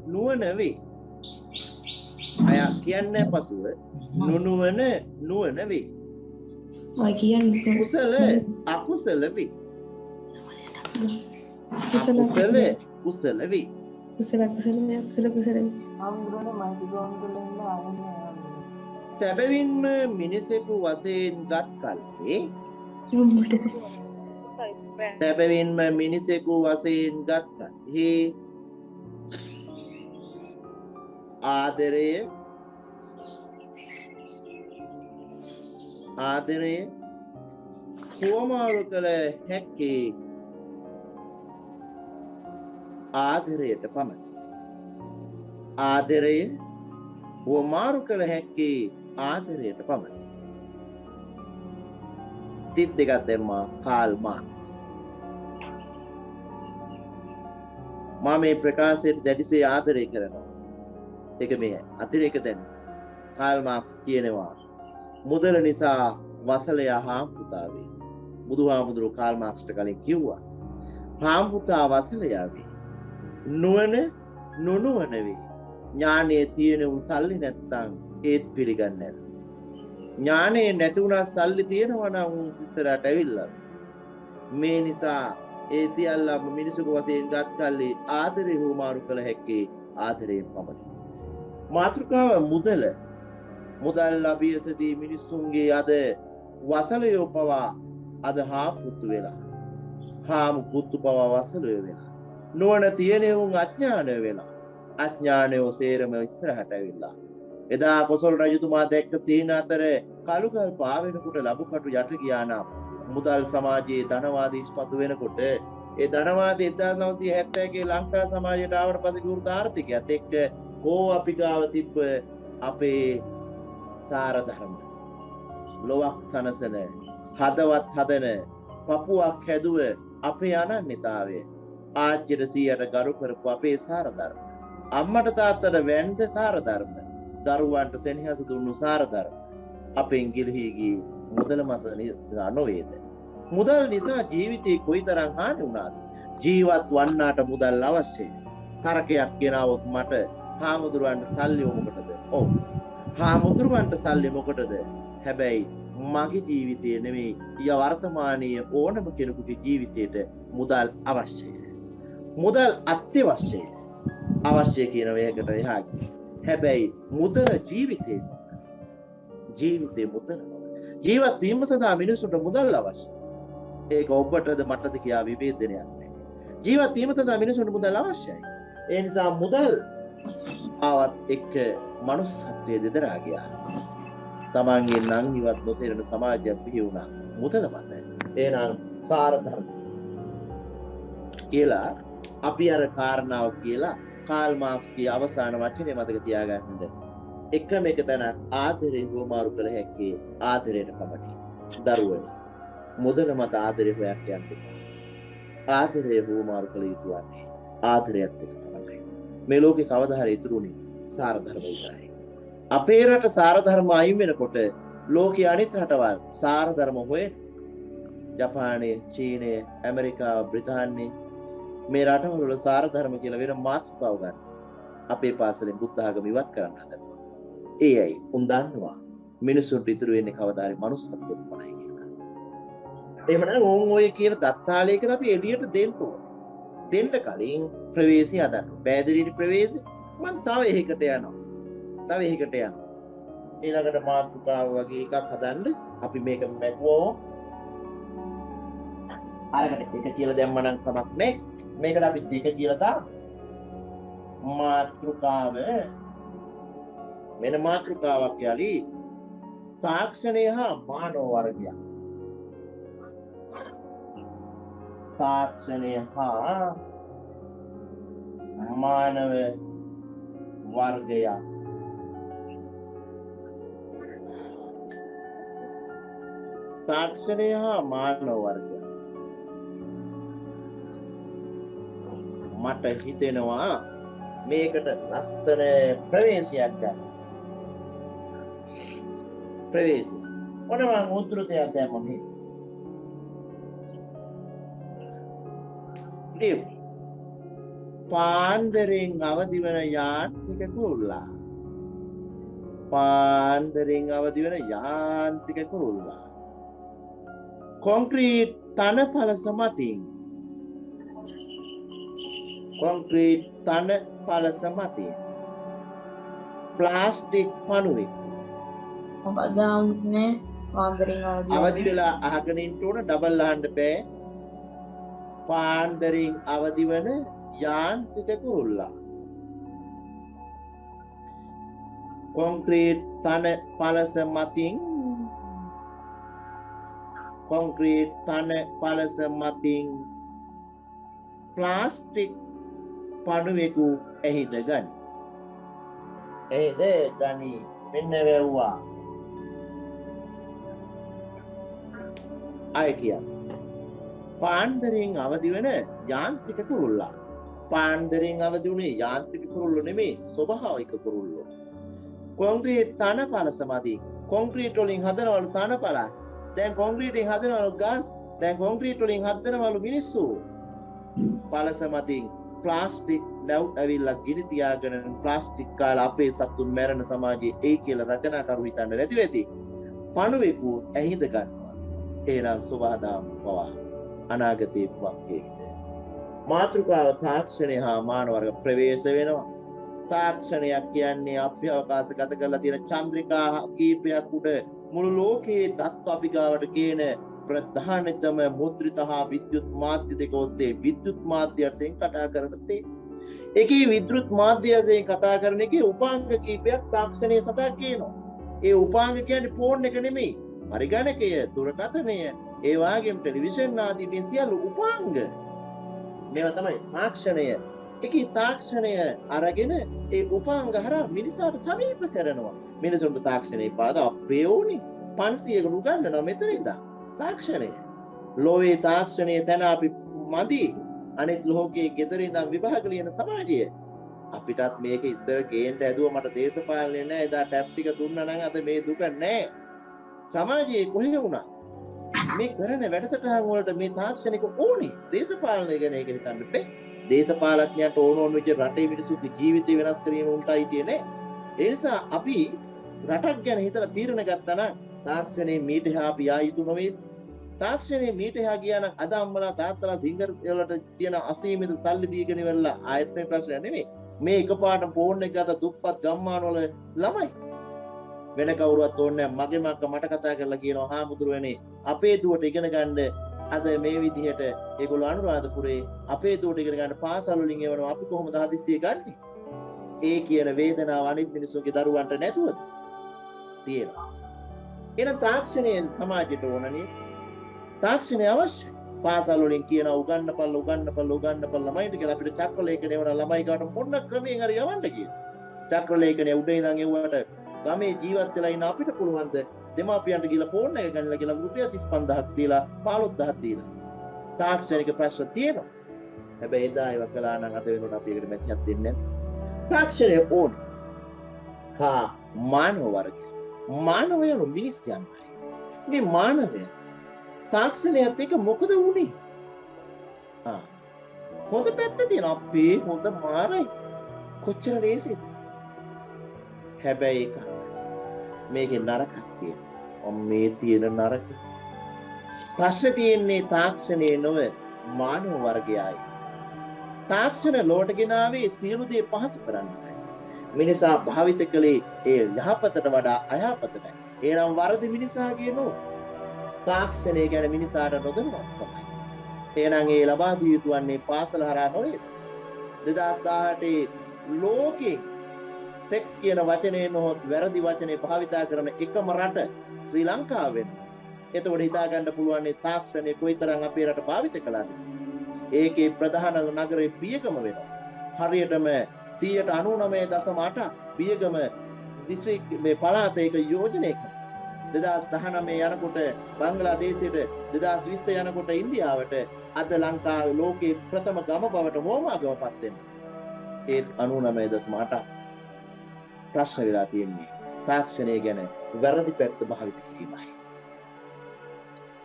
නුවණ වේ. අය කියන්නේ පසුව නුවණ වේ. ඔය කියන්නේ කුසල අකුසල වේ. කුසල වේ. සැබවින්ම මිනිසෙකු වශයෙන් ගත් කල්හි ආදරය හුවමාරු කළ හැක්කේ ආදරයට පමණි. ආදරය හුවමාරු කළ හැක්කේ ආදරයට පමණි. 32ක් දැම්මා කාල් මාක්ස්. මම මේ ප්‍රකාශයට දැඩිසේ ආදරය කරනවා. ඒක මේ අතිරේක දැන් කාල් මාක්ස් කියනවා මුදල නිසා වසලයා හාම් පුතා වේ. බුදුහාමුදුරුවෝ කාල් මාක්ස්ට කලින් කිව්වා හාම් පුතා වසලයා වේ. නුවණ නොනුවන වේ. ඥානයේ තියෙන උන් සල්ලි නැත්තම් ඒත් පිළිගන්නේ නැහැ. ඥානයේ නැති වුණා සල්ලි තියෙනවා නම් උන් ඉස්සරහට ඇවිල්ලා. මේ නිසා ඒ සියල්ලම මිනිසුක වශයෙන් ගත් කල්ලි ආදරේ හුමාරු කළ හැක්කේ ආදරයෙන් පමණි. මාතෘකාව මුදල මුදල් ලැබියසදී මිනිසුන්ගේ අද වසලයෝ පවා අද හාපුතු වෙලා හාමු පුතු පවා වසලයෝ වෙලා නුවණ තියෙන උන් අඥානය වෙලා අඥානයෝ සේරම ඉස්සරහට ඇවිල්ලා එදා කොසල් රජතුමා දැක්ක සීන අතර කලුකල් පාවෙනකොට ලබු කටු යට ගියා නම් මුදල් සමාජයේ ධනවාදී ඉස්පතු වෙනකොට ඒ ධනවාදී 1970 ලංකා සමාජයට ආවට පස්සේ විවෘත ආර්ථිකයත් එක්ක අපි ගාව තිබ්බ අපේ සාර ධර්ම ලොවක් සනසන හදවත් හදන පපුවක් හැදුව අපේ අනන්‍යතාවය ආච්චිට සීයට ගරු කරපු අපේ සාර ධර්ම අම්මට තාත්තට වැන්ද සාර ධර්ම දරුවන්ට සෙනෙහස දුන්නු සාර ධර්ම අපෙන් ගිලිහි ගියේ මුදල මත නිසා නොවේද මුදල් නිසා ජීවිතේ කොයිතරම් හානි වුණාද ජීවත් වන්නාට මුදල් අවශ්‍යයි තරකයක් ගෙනාවොත් මට හාමුදුරුවන්ට සල්ලි මොකටද ඔව් හාමුදුරුවන්ට සල්ලි මොකටද හැබැයි මගේ ජීවිතය නෙමෙයි වර්තමානීය ඕනම කෙනෙකුගේ ජීවිතයට මුදල් අවශ්‍යයි මුදල් අත්‍යවශ්‍යයි අවශ්‍ය කියන වේකට එහා හැබැයි මුදල ජීවිතේ මුදල ජීවත් වීම සඳහා මිනිසුන්ට මුදල් අවශ්‍යයි ඒක ඔබටද මටද කියා විවේදනයක් නැහැ ජීවත් වීම සඳහා මිනිසුන්ට මුදල් අවශ්‍යයි ඒ නිසා මුදල් ආවත් එක්ක මනුස්සත්වයේ දෙදරා ගියා තමන්ගේ නම් ඉවත් නොතේරෙන සමාජයක් බිහි වුණා මුදල මත එහෙනම් සාර ධර්ම කියලා අපි අර කාරණාව කියලා කාල් මාක්ස්ගේ අවසාන වචනේ මතක තියාගන්නද එකම එක තැනක් ආදරේ හොමාරු කළ හැකි ආදරයට පමණයි දරුවනි මුදල මත ආදරේ හොයන්න යන්න ආදරේ හොමාරු කළ යුතු වන්නේ ආදරයත් එක්ක පමණයි මේ ලෝකේ කවදා හරි ඉතුරුනේ සාර ධර්ම විතරයි අපේ රට සාර ධර්ම අයින් වෙනකොට ලෝකයේ අනිත් රටවල් සාර ධර්ම හොයන ජපානය චීනය ඇමරිකාව බ්‍රිතාන්‍ය මේ රටවල වල සාර ධර්ම කියලා වෙන මාතෘකාව ගන්න අපේ පාසලෙන් බුද්ධ ආගම ඉවත් කරන්න හදනවා ඒ අය උන් දන්නවා මිනිසුන්ට ඉතුරු වෙන්නේ කවදා හරි මනුස්සත්වෙ පමණයි කියලා එහෙම නැත්නම් ඕන් ඔය කියන දත්තාලයකට අපි එළියට දෙන්න ඕනේ දෙන්න කලින් ප්‍රවේශي හදන්න පෑදිරිනි ප්‍රවේශي මං තව එහෙකට යනවා ඊළඟට මාතෘකාව වගේ එකක් හදන්න අපි මේක මැකුවෝ අරකට එක කියලා දැම්මනම් කමක් නැහැ මේකට අපි දෙක කියලා දාමු මාතෘකාව මෙන්න මාතෘකාවක් යලි තාක්ෂණය හා මානව වර්ගය තාක්ෂණය හා මානව වර්ගය තාක්ෂණය හා මානව වර්ගය මට හිතෙනවා මේකට ලස්සන ප්‍රවේශයක් ගන්න ප්‍රවේශය මොනවා උද්දෘතයක් දැම්මම මේ පාන්දරෙන් අවදි වන යාන්ත්‍රික කුරුල්ලා පාන්දරෙන් අවදි වන යාන්ත්‍රික කුරුල්ලා කොන්ක්‍රීට් තන පළස මතින් කොන්ක්‍රීට් තන පළස මතින් ප්ලාස්ටික් පණුවෙක් මොකද ආන්නේ පාන්දරින් අවදි වෙලා අහගෙන ඉන්න ඕන ඩබල් අහන්න බෑ පාන්දරින් අවදි වන යාන්ත්‍රික කුරුල්ලා කොන්ක්‍රීට් තන පළස මතින් කොන්ක්‍රීට් තන පළස මතින් ප්ලාස්ටික් පණුවෙකු ඇහිද ගනි ඇහිද ගනි මෙන්න වැව්වා අය කිය පාන්දරෙන් අවදි වෙන යාන්ත්‍රික කුරුල්ලා පාන්දරෙන් අවදි වුණේ යාන්ත්‍රික කුරුල්ලෝ නෙමෙයි ස්වභාවික කුරුල්ලෝ කොන්ක්‍රීට් තන පළස මතින් කොන්ක්‍රීට් වලින් හදනවලු තන පළස් දැන් කොන්ක්‍රීට්ෙන් හදනවලු ගස් දැන් කොන්ක්‍රීට් වලින් හදනවලු මිනිස්සු පළස මතින් ප්ලාස්ටික් නැව් ඇවිල්ලා ගිනි තියාගෙන ප්ලාස්ටික් කාලා අපේ සතුන් මැරෙන සමාජයේ ඒ කියලා රචනාකරු හිතන්න නැති වෙති පණුවෙකු ඇහිඳ ගන්නවා එහෙනම් සෝවාදාම් පවා අනාගතේ වක්කේද මාතෘකාව තාක්ෂණය හා මානව වර්ග ප්‍රවේශ වෙනවා තාක්ෂණයක් කියන්නේ අභ්‍යවකාශගත කරලා තියෙන චන්ද්‍රිකා කීපයක් උඩ මුළු ලෝකයේ තත්ත්ව අපි ගාවට කියන ප්‍රධානතම මුද්‍රිත හා විද්‍යුත් මාධ්‍ය දෙක ඔස්සේ විද්‍යුත් මාධ්‍යයෙන් කතා කරන තේ. ඒකේ විද්‍යුත් මාධ්‍යයෙන් කතා කරන එකේ උපාංග කීපයක් තාක්ෂණයේ සඳහා කියනවා. ඒ උපාංග කියන්නේ ෆෝන් එක නෙමෙයි. පරිගණකය, දුරකථනය, ඒ වගේම ටෙලිවිෂන් ආදී මේ සියලු උපාංග. මේවා තමයි තාක්ෂණය. ඒකේ තාක්ෂණය අරගෙන ඒ උපාංග හරහා මිනිසාට සමීප කරනවා. මිනිසුන්ට තාක්ෂණේ පාද අපේ ඕනේ 500කට උගන්වනවා මෙතන ඉඳන්. තාක්ෂණය. ලෝවේ තාක්ෂණයේ තැන අපි මදි. අනිත් ලෝකයේ ගෙදර ඉඳන් විභාග ලියන සමාජය. අපිටත් මේක ඉස්සර ගේන්න ඇදුවා මට දේශපාලනේ නැහැ. එදා ටැප් ටික දුන්නා නම් අද මේ දුක නැහැ. සමාජයේ කොහේ වුණා මේ කරන වැඩසටහන් වලට මේ තාක්ෂණික ඕනේ. දේශපාලනය ගැන ඒක හිතන්න බෑ. දේශපාලඥයන්ට ඕන විදිහට රටේ මිනිසුන්ගේ ජීවිතය වෙනස් කිරීම උන්ටයි තියෙන්නේ. ඒ නිසා අපි රටක් ගැන හිතලා තීරණ ගත්තා නම් තාක්ෂණයේ මීට එහා අපි යා යුතු නොවේ. තාක්ෂණයේ මීට එහා ගියා නම් අද අම්මලා තාත්තලා සිංගර් වලට තියෙන අසීමිත සල්ලි දීගෙන ඉවරලා ආයත් මේ ප්‍රශ්නය නෙමෙයි. මේ එකපාරට ෆෝන් එක ගත්ත දුප්පත් ගම්මාන වල ළමයි වෙන කවුරුවත් ඕනේ නැහැ. මගේ මක්ක මට කතා කරලා කියනවා හාමුදුරුවනේ අපේ දුවට ඉගෙන ගන්න අද මේ විදිහට ඒගොල්ලෝ අනුරාධපුරේ අපේ දුවට ඉගෙන ගන්න පාසල් වලින් එවනවා. අපි කොහොමද හදිස්සිය ගන්නෙ? ඒ කියන වේදනාව අනිත් මිනිස්සුන්ගේ දරුවන්ට නැතුවද තියෙනවා. එහෙනම් තාක්ෂණය සමාජයට ඕනනේ. තාක්ෂණය අවශ්‍යයි. පාසල් වලින් කියන උගන්නපල්ල ළමයිට කියලා අපිට චක්‍ර ලේඛනය වුණා ළමයි ගාට මොන ක්‍රමයෙන් හරි යවන්න කියලා. චක්‍ර ලේඛනය උඩ ඉඳන් එවුවට ගමේ ජීවත් වෙලා ඉන්න අපිට පුළුවන්ද දෙමාපියන්ට ගිහලා ෆෝන් එක ගන්නලා කියලා රුපියල් 35000ක් දීලා 15000ක් දීලා. තාක්ෂණික ප්‍රශ්න තියෙනවා. හැබැයි එදා ඒව කළා නම් අද වෙනකොට අපි ඒකට මැච් එකක් දෙන්නේ නැහැ. තාක්ෂණය ඕන. හා මානව වර්ගය. මානවයන් මිනිස්යන්යි. මේ මානවය තාක්ෂණයත් එක්ක මොකද වුනේ? හොඳ පැත්ත තියෙනවා. අපේ හොඳ මාරයි. කොච්චර ලේසිද? හැබැයි මේකේ නරකක් තියෙනවා. මේ තියෙන නරක. ප්‍රශ්නේ තියෙන්නේ තාක්ෂණයේ නොවේ මානව වර්ගයයි. තාක්ෂණ ලෝට ගෙනාවේ සියලු දේ පහසු කරන්නයි. මිනිසා භාවිත කළේ ඒ යහපතට වඩා අයහපතටයි. ඒනම් වරද මිනිසාගේ නෝ. තාක්ෂණය ගැන මිනිසාට නොදැනුවත්කමයි. එහෙනම් ඒ ලබා දිය යුතු වන්නේ පාසල හරහා නොවේද? 2018 ලෝකේ සෙක්ස් කියන වචනේ නොහොත් වැරදි වචනේ භාවිතා කරන එකම රට ශ්‍රී ලංකාව වෙනවා. එතකොට හිතා ගන්න පුළුවන් තාක්ෂණය කොයිතරම් අපේ රට භාවිත කළාද? ඒකේ ප්‍රධාන නගරේ බියගම වෙනවා. හරියටම 99.8 බියගම දිස්ත්‍රික් මේ පළාත එක යෝජනය කරනවා. 2019 යනකොට බංග්ලාදේශයට 2020 යනකොට ඉන්දියාවට අද ලංකාවේ ලෝකේ ප්‍රථම ගම බවට හෝමාගමපත් වෙනවා. ඒ 99.8 ප්‍රශ්න වෙලා තියෙන්නේ තාක්ෂණය ගැන වැරදි පැත්ත භාවිත කිරීමයි.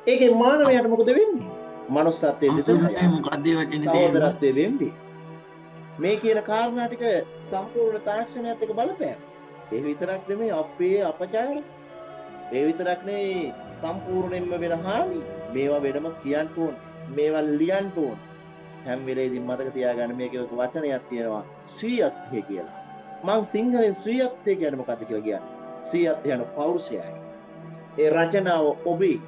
ඒකේ මානවයාට මොකද වෙන්නේ? මනුස්සත්වයේ දෙදෙනා මොකද්ද වචනේ සහෝදරත්වයේ වෙන්නේ. මේ කියන කාරණා ටික සම්පූර්ණ තාක්ෂණයත් එක්ක බලපෑම. ඒ විතරක් නෙමෙයි අපේ අපචාර. ඒ විතරක් නෙමෙයි සම්පූර්ණයෙන්ම වෙන හානි. මේවා වෙනම කියන්න ඕන. මේවා ලියන්න ඕන. හැම වෙලේදීම මතක තියාගන්න මේකේ වචනයක් තියෙනවා ස්වීයත්වය කියලා. මං සිංහලෙන් ස්වීයත්වය කියන්නේ මොකක්ද කියලා කියන්නේ. ස්වීයත්වය යන පෞරුෂයයි. ඒ රචනාව ඔබේ.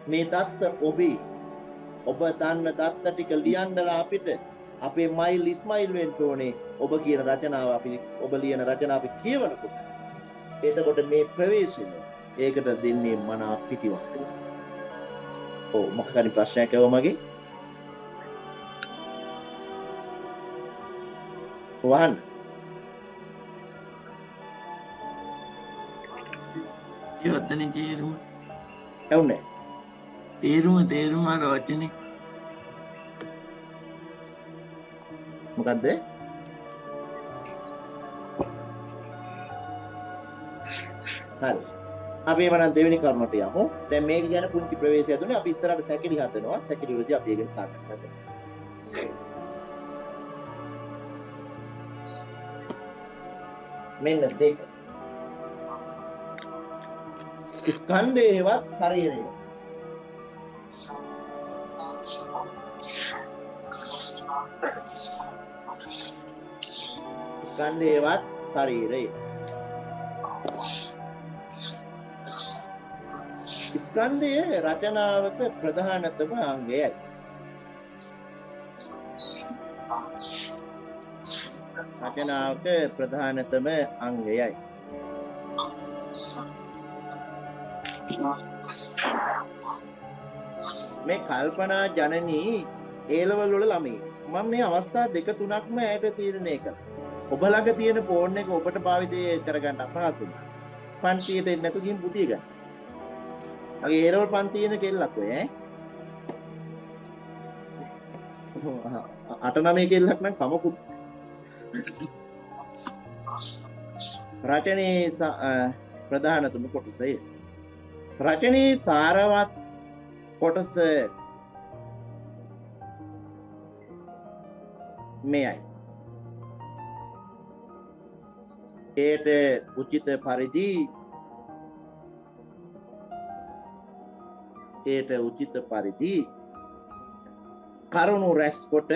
මේ தත්ත ඔබේ. ඔබ දන්න தත්ත ටික ලියන්නලා අපිට අපේ මයිල් ඉස්මයිල් වෙන්න ඕනේ. ඔබ කියන රචනාව ඔබ ලියන රචනාව අපි කියවනකොට. එතකොට මේ ප්‍රවේශය ඒකට දෙන්නේ මන පිටිවහල. ඔව් මොකක් හරි ප්‍රශ්නයක් ආව මගේ? වහන්න. ඉවතනේ තේරුම. එවුනේ. තේරුම අර වචනේ. මොකද්ද? හරි. අපි එවනම් දෙවෙනි කරුණට යමු. දැන් මේක ගැන පුංචි ප්‍රවේශයක් දුන්නේ. අපි ඉස්සරහට සැකලි හදනවා. සැකලි වලදී අපි ඒක සාකච්ඡා කරමු. මෙන්න දෙක. ස්කන්ධේවත් ශරීරය. ස්කන්ධයවත් ශරීරය. ස්කන්ධය රචනාවක ප්‍රධානතම අංගයයි. රචනාවක ප්‍රධානතම අංගයයි. මේ කල්පනා ජනනී A-level වල ළමයි. මම මේ අවස්ථා දෙක තුනක්ම ඇයට තීරණය කළා. ඔබ ළඟ තියෙන ෆෝන් එක ඔබට භාවිතය කරගන්න අපහසුයි. පන්තියට එන්න නැතු ගිහින් පුතිය ගන්න. මගේ A-level පන්තියන කෙල්ලක් ඔය ඈ. 8-9 කෙල්ලක් නම් කමකුත්. රචනයේ ප්‍රධානතම කොටසය. රචනයේ සාරවත් කොටස මෙයයි. ඒට උචිත පරිදි කරුණු රැස් කොට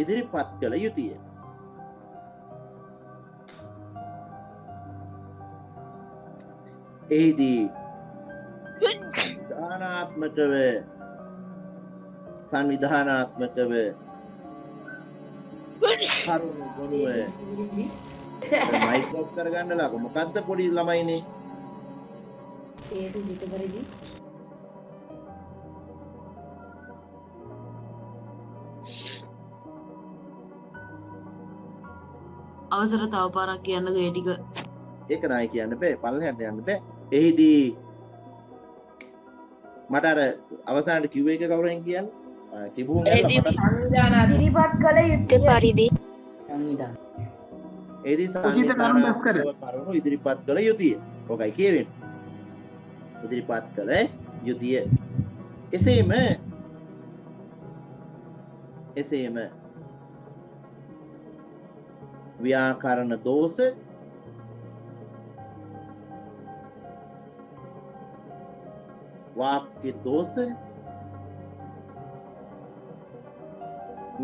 ඉදිරිපත් කළ යුතුය. එහිදී සංවිධානාත්මකව කරුණු ගොනුව මයික් ඔෆ් කරගන්නලා මොකද්ද පොඩි ළමයිනේ ඒට උචිත පරිදි අවසර තව පාරක් කියන්නකෝ ඒ ටික. ඒක නයි කියන්න බෑ, පල්ලෙහාට යන්න බෑ. එහිදී මට අර අවසානයේ කිව්ව එක කවුරුන් කියන්නේ? කිව්වුන් සංවිධාන ඉදිරිපත් කළ යුත්තේ පරිදි එහිදී කරුණු ඉදිරිපත් කළ යුතුය. ඔකයි කියවෙන්නේ. ඉදිරිපත් කළ යුතුය. එසේම ව්‍යාකරණ දෝෂ, වාක්‍ය දෝෂ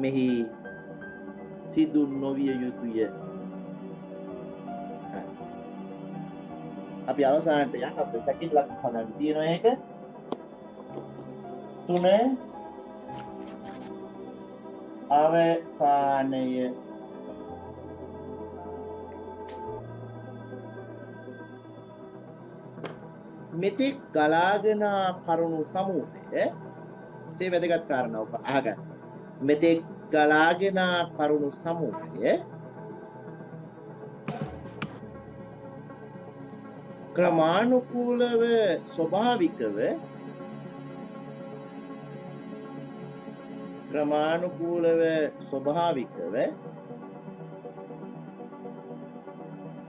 මෙහි සිදු නොවිය යුතුය. අපි අවසානට යන්න අපේ සැකිල්ලක් හදන්න තියෙනවා. ඒක 3 අවසානය මෙතෙක් ගලාගෙන කරුණු සමූහය සේ වැදගත් කාරණාව අහගන්න. මෙතෙක් ගලාගෙන කරුණු සමූහය ක්‍රමානුකූලව ස්වභාවිකව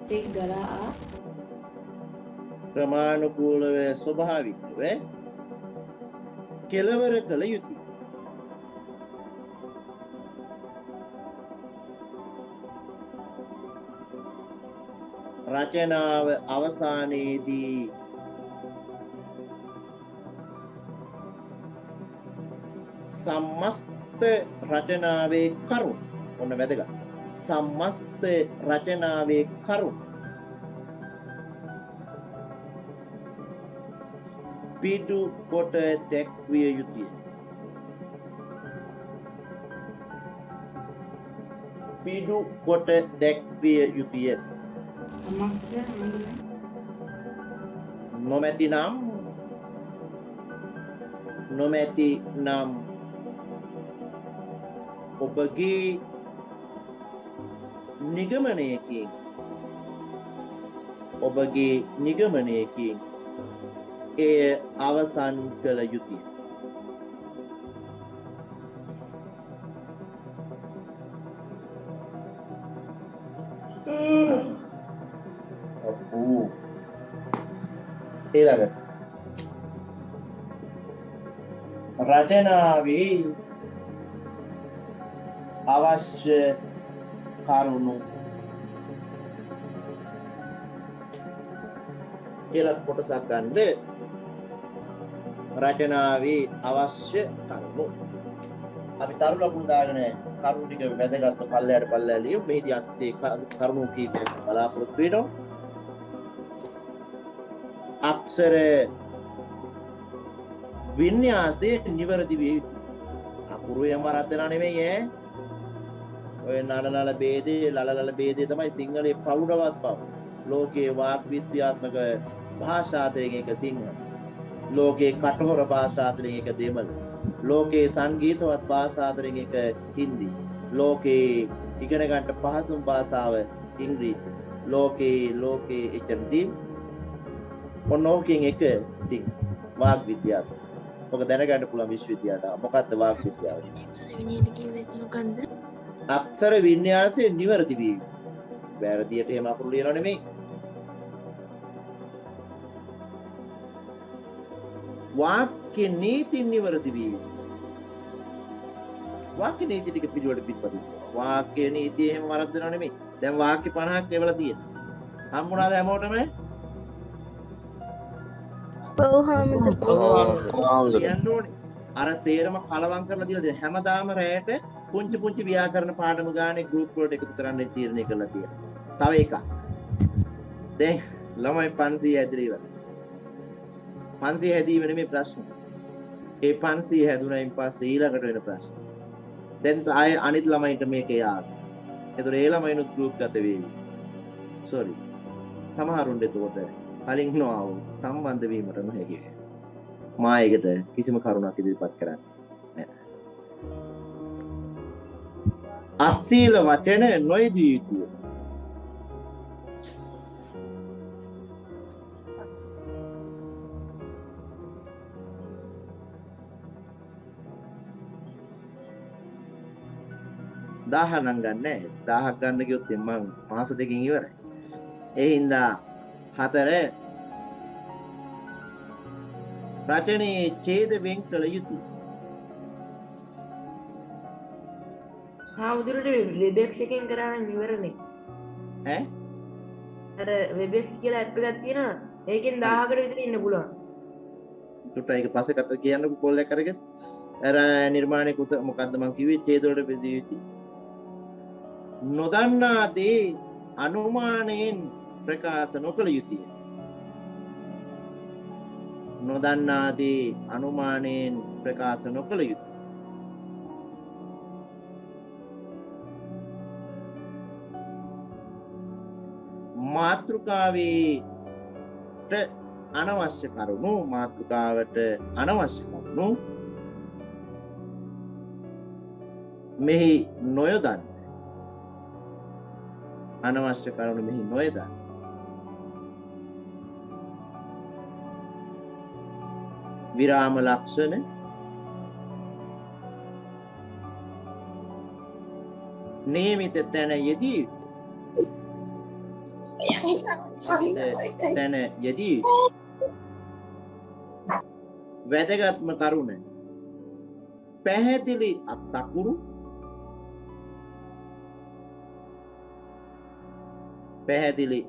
තෙක් ගලා ක්‍රමානුකූලව ස්වභාවිකව කෙලවර කළ යුතුය. රචනාව අවසානයේදී සම්මස්ත රචනාවේ කරුණ ඔන්න වැදගත්. සම්මස්ත රචනාවේ කරුණ පිටු කොට දැක්විය යුතුය. පිටු කොට දැක්විය යුතුය. සමස්ත නොමැති නම් ඔබගේ නිගමනයකින් එය අවසන් කළ යුතුය. ඊළඟට රචනාවේ අවශ්‍ය කරුණු ඊළඟ කොටසක් ගන්න රචනාවේ අවශ්‍ය කරුණු. අපි තරු ලකුණු දාගෙන කරුණු ටික වැදගත් පල්ලයට ලියමු. මේදී අතිශය කරුණු කීපයක් බලාපොරොත්තු වෙනවා. අක්ෂර වින්‍යාසයේ නිවැරදි විය යුතුයි. අකුරු යම රද්දනා නෙමෙයි ඈ. ඔය නලනල ભેදේ ලලලල ભેදේ තමයි සිංහලේ ප්‍රෞಢවත් බව. ලෝකේ වාග් විද්‍යාත්මක භාෂා අතරින් එක සිංහල. ලෝකේ කටහොර භාෂා අතරින් එක දෙමළ. ලෝකේ සංගීතවත් භාෂා අතරින් එක හින්දි. ලෝකේ ඉගෙන ගන්න පහසුම භාෂාව ඉංග්‍රීසි. ලෝකේ එච්චරදී මොනෝකින් එක සිංහල වාග් විද්‍යාත්මක. ඔක දැනගන්න පුළුවන් විශ්වවිද්‍යාලයට. මොකක්ද වාග් විද්‍යාව? අක්ෂර වින්‍යාසයේ නිවැරදි වීම. වැරදියට එහෙම අකුරු ලියනව නෙමෙයි. වාක්‍ය නීති නිවැරදි වීම. වාක්‍ය නීති ටික පිළිවෙලට පිටපදින්න. වාක්‍ය නීති එහෙම වරද්දනව නෙමෙයි. දැන් වාක්‍ය 50ක් එවලා තියෙනවා. හම්බුණාද හැමෝටම? කියන්න ඕනේ. අර සේරම කලවම් කරලා දීලා හැමදාම රැයට පුංචි ව්‍යාකරණ පාඩම ගානේ ගෲප් වලට එකතු කරන්න තීරණය කරලා තියෙනවා. තව එකක්. දැන් ළමයි 500 ඇදලා ඉවරයි. 500 හැදීම නෙමෙයි ප්‍රශ්න. ඒ 500 හැදුනයින් පස්සේ ඊළඟට වෙන ප්‍රශ්න. දැන් ආයේ අනිත් ළමයින්ට මේක යාද. ඒතර ඒ ළමයිනුත් ගෲප් ගත වේවි. සෝරි. සමහරුන් එතකොට කලින් නොආව සම්බන්ධ වීමට නොහැකි වේ. මා ඒකට කිසිම කරුණක් ඉදිරිපත් කරන්නේ නැහැ. අස්සීල වචන නොයදී යුතුය. දාහනම් ගන්නෑ. 1000ක් ගන්න ගියොත් මම මාස දෙකකින් ඉවරයි. ඒ හින්දා 4 රචනයේ ඡේද වෙන් කළ යුතුය. උදුරට වෙබෙක්ස් එකෙන් කරන්න ඉවරනේ. ඈ? අර වෙබෙක්ස් කියලා ඇප් එකක් තියෙනවා. ඒකෙන් 1000කට විතර ඉන්න පුළුවන්. චුට්ටක් ඒක පස්සේ කතා කියන්නකෝ කෝල් එක කරගෙන. අර නිර්මාණය කුස මොකද්ද මං කිව්වේ ඡේද වලට බෙදිය යුතුය. නොදන්නා දේ අනුමානයෙන් ප්‍රකාශ නොකළ යුතුය. නොදන්නා දේ අනුමානයෙන් ප්‍රකාශ නොකළ යුතුය. මාතෘකාවට අනවශ්‍ය කරුණු මෙහි නොයොදන්න. අනවශ්‍ය කරුණු මෙහි නොයොදන්න. විරාම ලක්ෂණ නියමිත තැන යෙදී වැදගත්ම කරුණ පැහැදිලි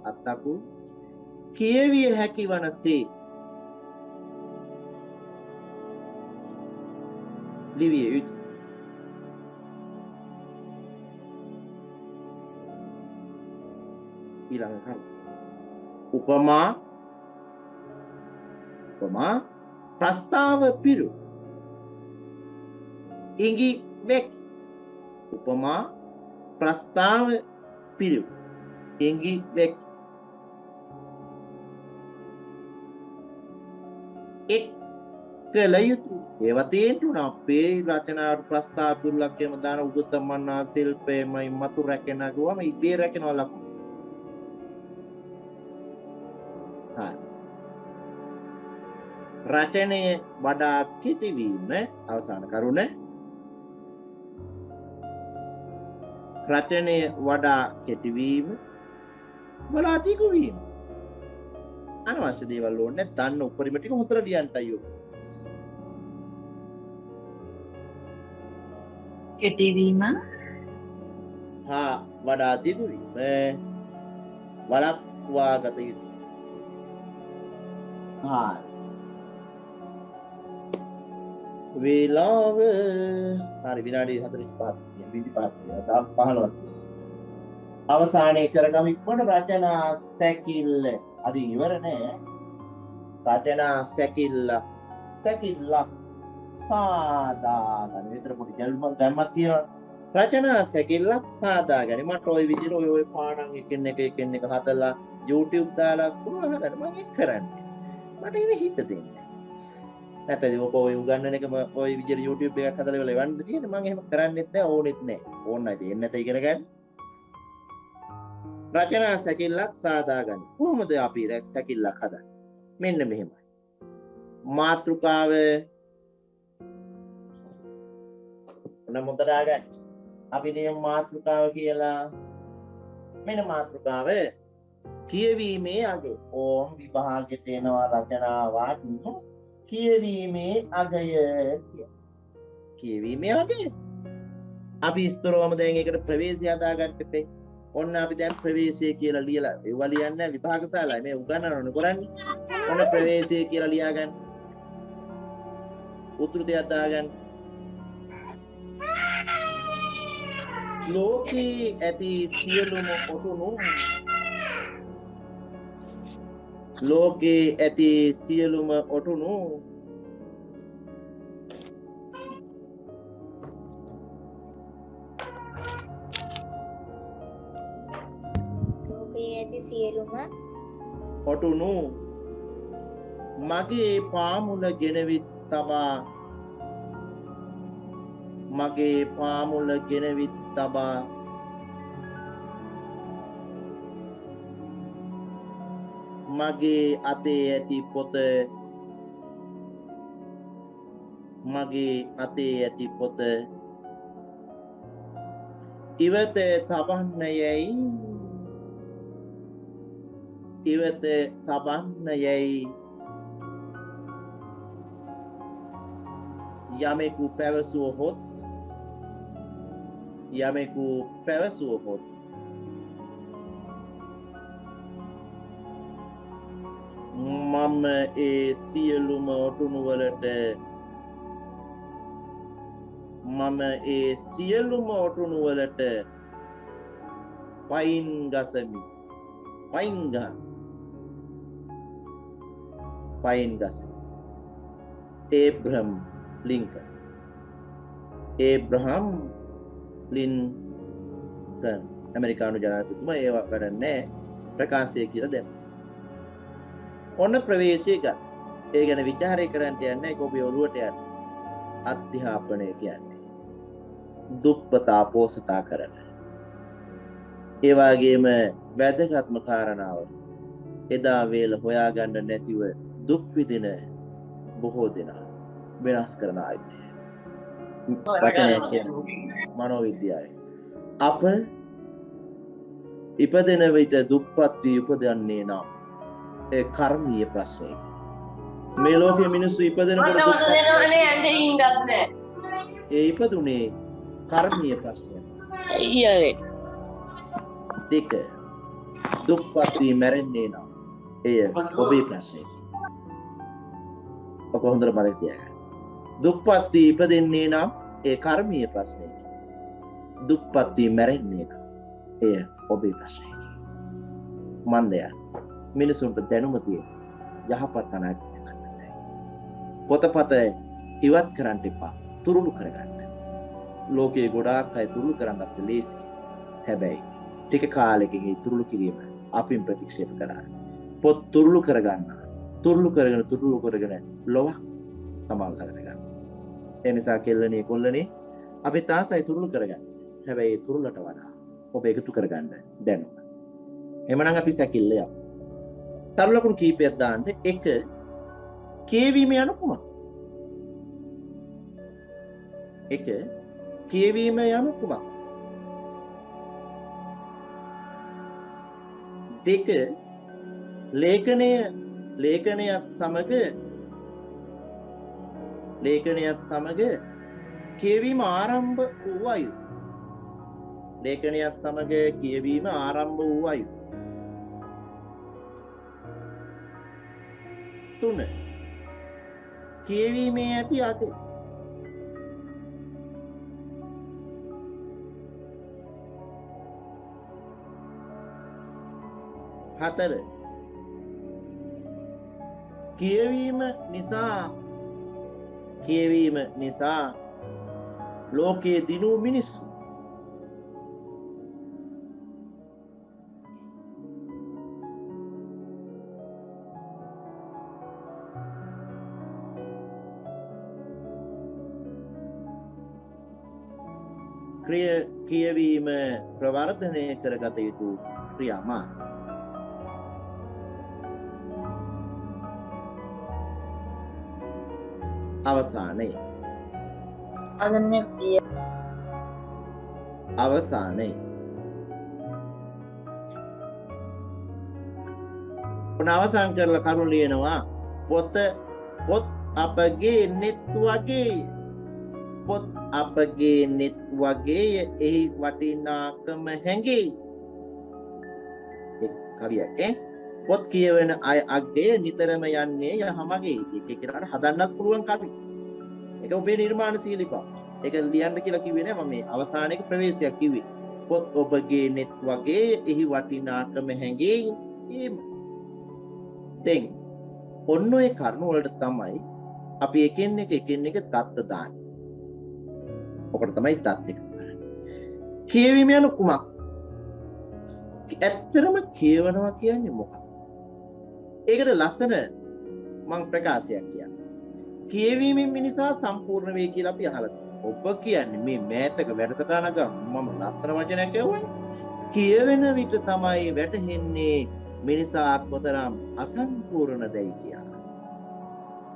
අත්තකුරු කියවිය හැකි වනසේ ලිවිය යුතුය. ඊළඟ කරුණ උපමා ප්‍රස්තාව පිරු ඉඟි වෙක්. උපමා ප්‍රස්තාව පිරු ඉඟි වෙක්. එක් කළ යුතුය. ඒවා තියෙන්න අපේ රචනාවට ප්‍රස්තාව පිරුලක් එහෙම දාන උගතමන්නා ශිල්පයමයි මතු රැකෙන ගුවම ඉබේ රැකෙනවා ලකුණු. රචනය වඩා කෙටිවීම අවසාන කරුණ. රචනය වඩා කෙටිවීම වඩා දිගුවීම. අනවශ්‍ය දේවල් ඕනේ දන්න උපරිම ටික හොතර ලියන්න අයියෝ. කෙටිවීම වඩා දිගුවීම වළක්වා ගත යුතුයි. වේලාව හරි විනාඩි 45ක් 25ක් 15ක් අවසානයේ කරගමු ඉක්මනට රචනා සැකිල්ල අද ඉවර නෑ රචනා සැකිල්ලක් සාදාගන්න විතර පොඩි ගැල්මක් තියෙනවා රචනා සැකිල්ලක් සාදාගන්න මට ওই විදිහට ඔය පාඩම් එකින් එක හදලා YouTube දාලා පුළුවන් හදන්න මම ඒක කරන්නේ මට ඒක හිත දෙන්නේ නැත්නම් ඔය උගන්නන එක ඔය විදිහට YouTube එකක් හදලා ඉවල එවන්න තියෙන්නේ මම එහෙම කරන්නේත් නැහැ ඕනෙත් නැහැ ඕනයි දෙන්නට ඉගෙන ගන්න රචනා සැකිල්ලක් සාදාගන්න කොහොමද අපි සැකිල්ලක් හදන්නේ මෙන්න මෙහෙමයි මාතෘකාව නමුත් දාගන්න අපි නියම මාතෘකාව කියලා මෙන්න මාතෘකාව කියවීමේ අගය ඕම් විභාගයට එනවා රචනාවක් කියවීමේ අගය කියවීමේ අගය අපි ඉස්තරවම දැන් ඒකට ප්‍රවේශය හදාගන්න ඉපේ ඔන්න අපි දැන් ප්‍රවේශය කියලා ලියලා ඒවා ලියන්නේ විභාග ශාලාවේ මේ උගන්වනවනේ කරන්නේ ඔන්න ප්‍රවේශය කියලා ලියා ගන්න උතුරු දෙයක් දාගන්න ලෝකේ ඇති සියලුම ඔටුනු ලෝකේ ඇති සියලුම ඔටුනු ලෝකයේ ඇති සියලුම ඔටුනු මගේ පාමුල ගෙනවිත් තබා මගේ පාමුල ගෙනවිත් තබා මගේ අතේ ඇති පොත මගේ අතේ ඇති පොත ඉවත තබන්න යැයි ඉවත තබන්න යැයි යමෙකු පැවසුවහොත් යමෙකු පැවසුවහොත් මම ඒ සියලුම ඔටුනු වලට මම ඒ සියලුම ඔටුනු වලට පයින් ගසමි පයින් ගසමි ඒබ්‍රහම් ලින්කන් ඇමරිකානු ජනාධිපතිතුමා ඒව වැඩන්නේ ප්‍රකාශය කියලා දැම්මා. ඔන්න ප්‍රවේශය ගත්. ඒ ගැන විචාරය කරන්න යන්නේ ඔබේ ඔළුවට යන්නේ. අධ්‍යාපනය කියන්නේ දුප්පතා පෝසතා කරන. ඒ වගේම වැදගත්ම කාරණාව එදා වේල හොයාගන්න නැතිව දුක් විඳින බොහෝ දෙනා වෙනස් කරන ආයතනය. වචනය කියන්නේ මනෝවිද්‍යාවයි. අප ඉපදෙන විට දුප්පත් වී උපදන්නේ නම් ඒ කර්මීය ප්‍රශ්නයකි. මේ ලෝකයේ මිනිස්සු ඉපදෙනකොට දුප්පත් ඒ ඉපදුනේ කර්මීය ප්‍රශ්නයක්. දෙක දුප්පත් වී මැරෙන්නේ නම් එය ඔබේ ප්‍රශ්නයකි. ඔබ හොඳට මතක තියාගන්න. දුප්පත් වී ඉපදෙන්නේ නම් ඒ කර්මීය ප්‍රශ්නයකි. දුප්පත් වී මැරෙන්නේ නම් එය ඔබේ ප්‍රශ්නයකි. මන්දය මිනිසුන්ට දැනුම තියෙන යහපත් අනාගතයක් හදන්න. පොතපත ඉවත් කරන්න එපා. තුරුළු කරගන්න. ලෝකයේ ගොඩාක් අය තුරුළු කරන්න අපිට ලේසි. හැබැයි ටික කාලෙකින් ඒ තුරුළු කිරීම අපින් ප්‍රතික්ෂේප කරා. පොත් තුරුළු කරගන්න. තුරුළු කරගෙන ලොවක් සමාල් කරගන්න. ඒ නිසා කෙල්ලනේ කොල්ලනේ අපි තාසයි තුරුළු කරගන්න. හැබැයි ඒ තුරුළට වඩා ඔබ එකතු කරගන්න දැනුම. එhmenan අපි සැකිල්ල යමු. තරු ලකුණු කීපයක් දාන්න. 1 කියවීම යන කුමක්? 1 කියවීම යන කුමක්? 2 ලේඛනයත් සමග කියවීම ආරම්භ වූ අයු. ලේඛනයත් සමග කියවීම ආරම්භ වූ අයු. 3 කියවීමේ ඇති අගය. 4 කියවීම නිසා ලෝකයේ දිනූ මිනිස්සු කියවීම ප්‍රවර්ධනය කරගත යුතු ක්‍රියාමාර්ග. අවසානයේ අවසන් කරලා කරුණ ලියනවා පොත් අපගේ නෙත් වගේ එහි වටිනාකම හැඟෙයි. කවියක් පොත් කියවන අය අග්ගේ නිතරම යන්නේ යහමගේ. ඒක කියලාට හදන්නත් පුළුවන් කවි. ඒක ඔබේ නිර්මාණශීලී බව. ඒක ලියන්න කියලා කිව්වේ නෑ මම මේ අවසානයේ ප්‍රවේශයක් කිව්වේ. පොත් ඔබගේ නෙත් වගේ එහි වටිනාකම හැඟෙයි. දැන් ඔන්න ඔය කරුණ වලට තමයි අපි එකින් එක தත්ත දාන්නේ. ඔකට තමයි தත් එක කරන්නේ. කියවීම යන කුමක්? ඇත්තටම කියවනවා කියන්නේ මොකක්ද? ඒකට ලස්සන මම ප්‍රකාශයක් කියන්නම්. කියවීමෙන් මිනිසා සම්පූර්ණ වේ කියලා අපි අහලා තියෙනවා. ඔබ කියන්නේ මේ මෑතක වැඩසටහනක මම ලස්සන වචනයක් කියවුවා. කියවෙන විට තමයි වැටහෙන්නේ මිනිසා කොතරම් අසම්පූර්ණදයි කියලා.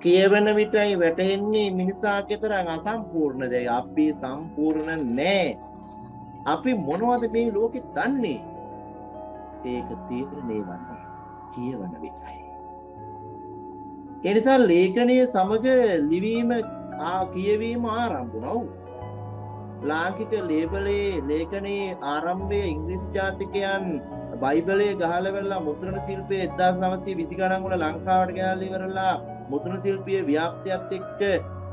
කියවන විටයි වැටහෙන්නේ මිනිසා කෙතරම් අසම්පූර්ණදයි. අපි සම්පූර්ණ නෑ. අපි මොනවද මේ ලෝකෙ දන්නේ? ඒක තීරණය වන්නේ කියවන විටයි. ඒ නිසා ලේඛනයේ සමග ලිවීම කියවීම ආරම්භ වුණා. ලාංකික ලේඛනයේ ආරම්භය ඉංග්‍රීසි ජාතිකයන් බයිබලයේ ගහලවලා මුද්‍රණ ශිල්පයේ 1920 ගණන් වල ලංකාවට ගෙනල්ලා ඉවරලා මුද්‍රණ ශිල්පයේ ව්‍යාප්තියත් එක්ක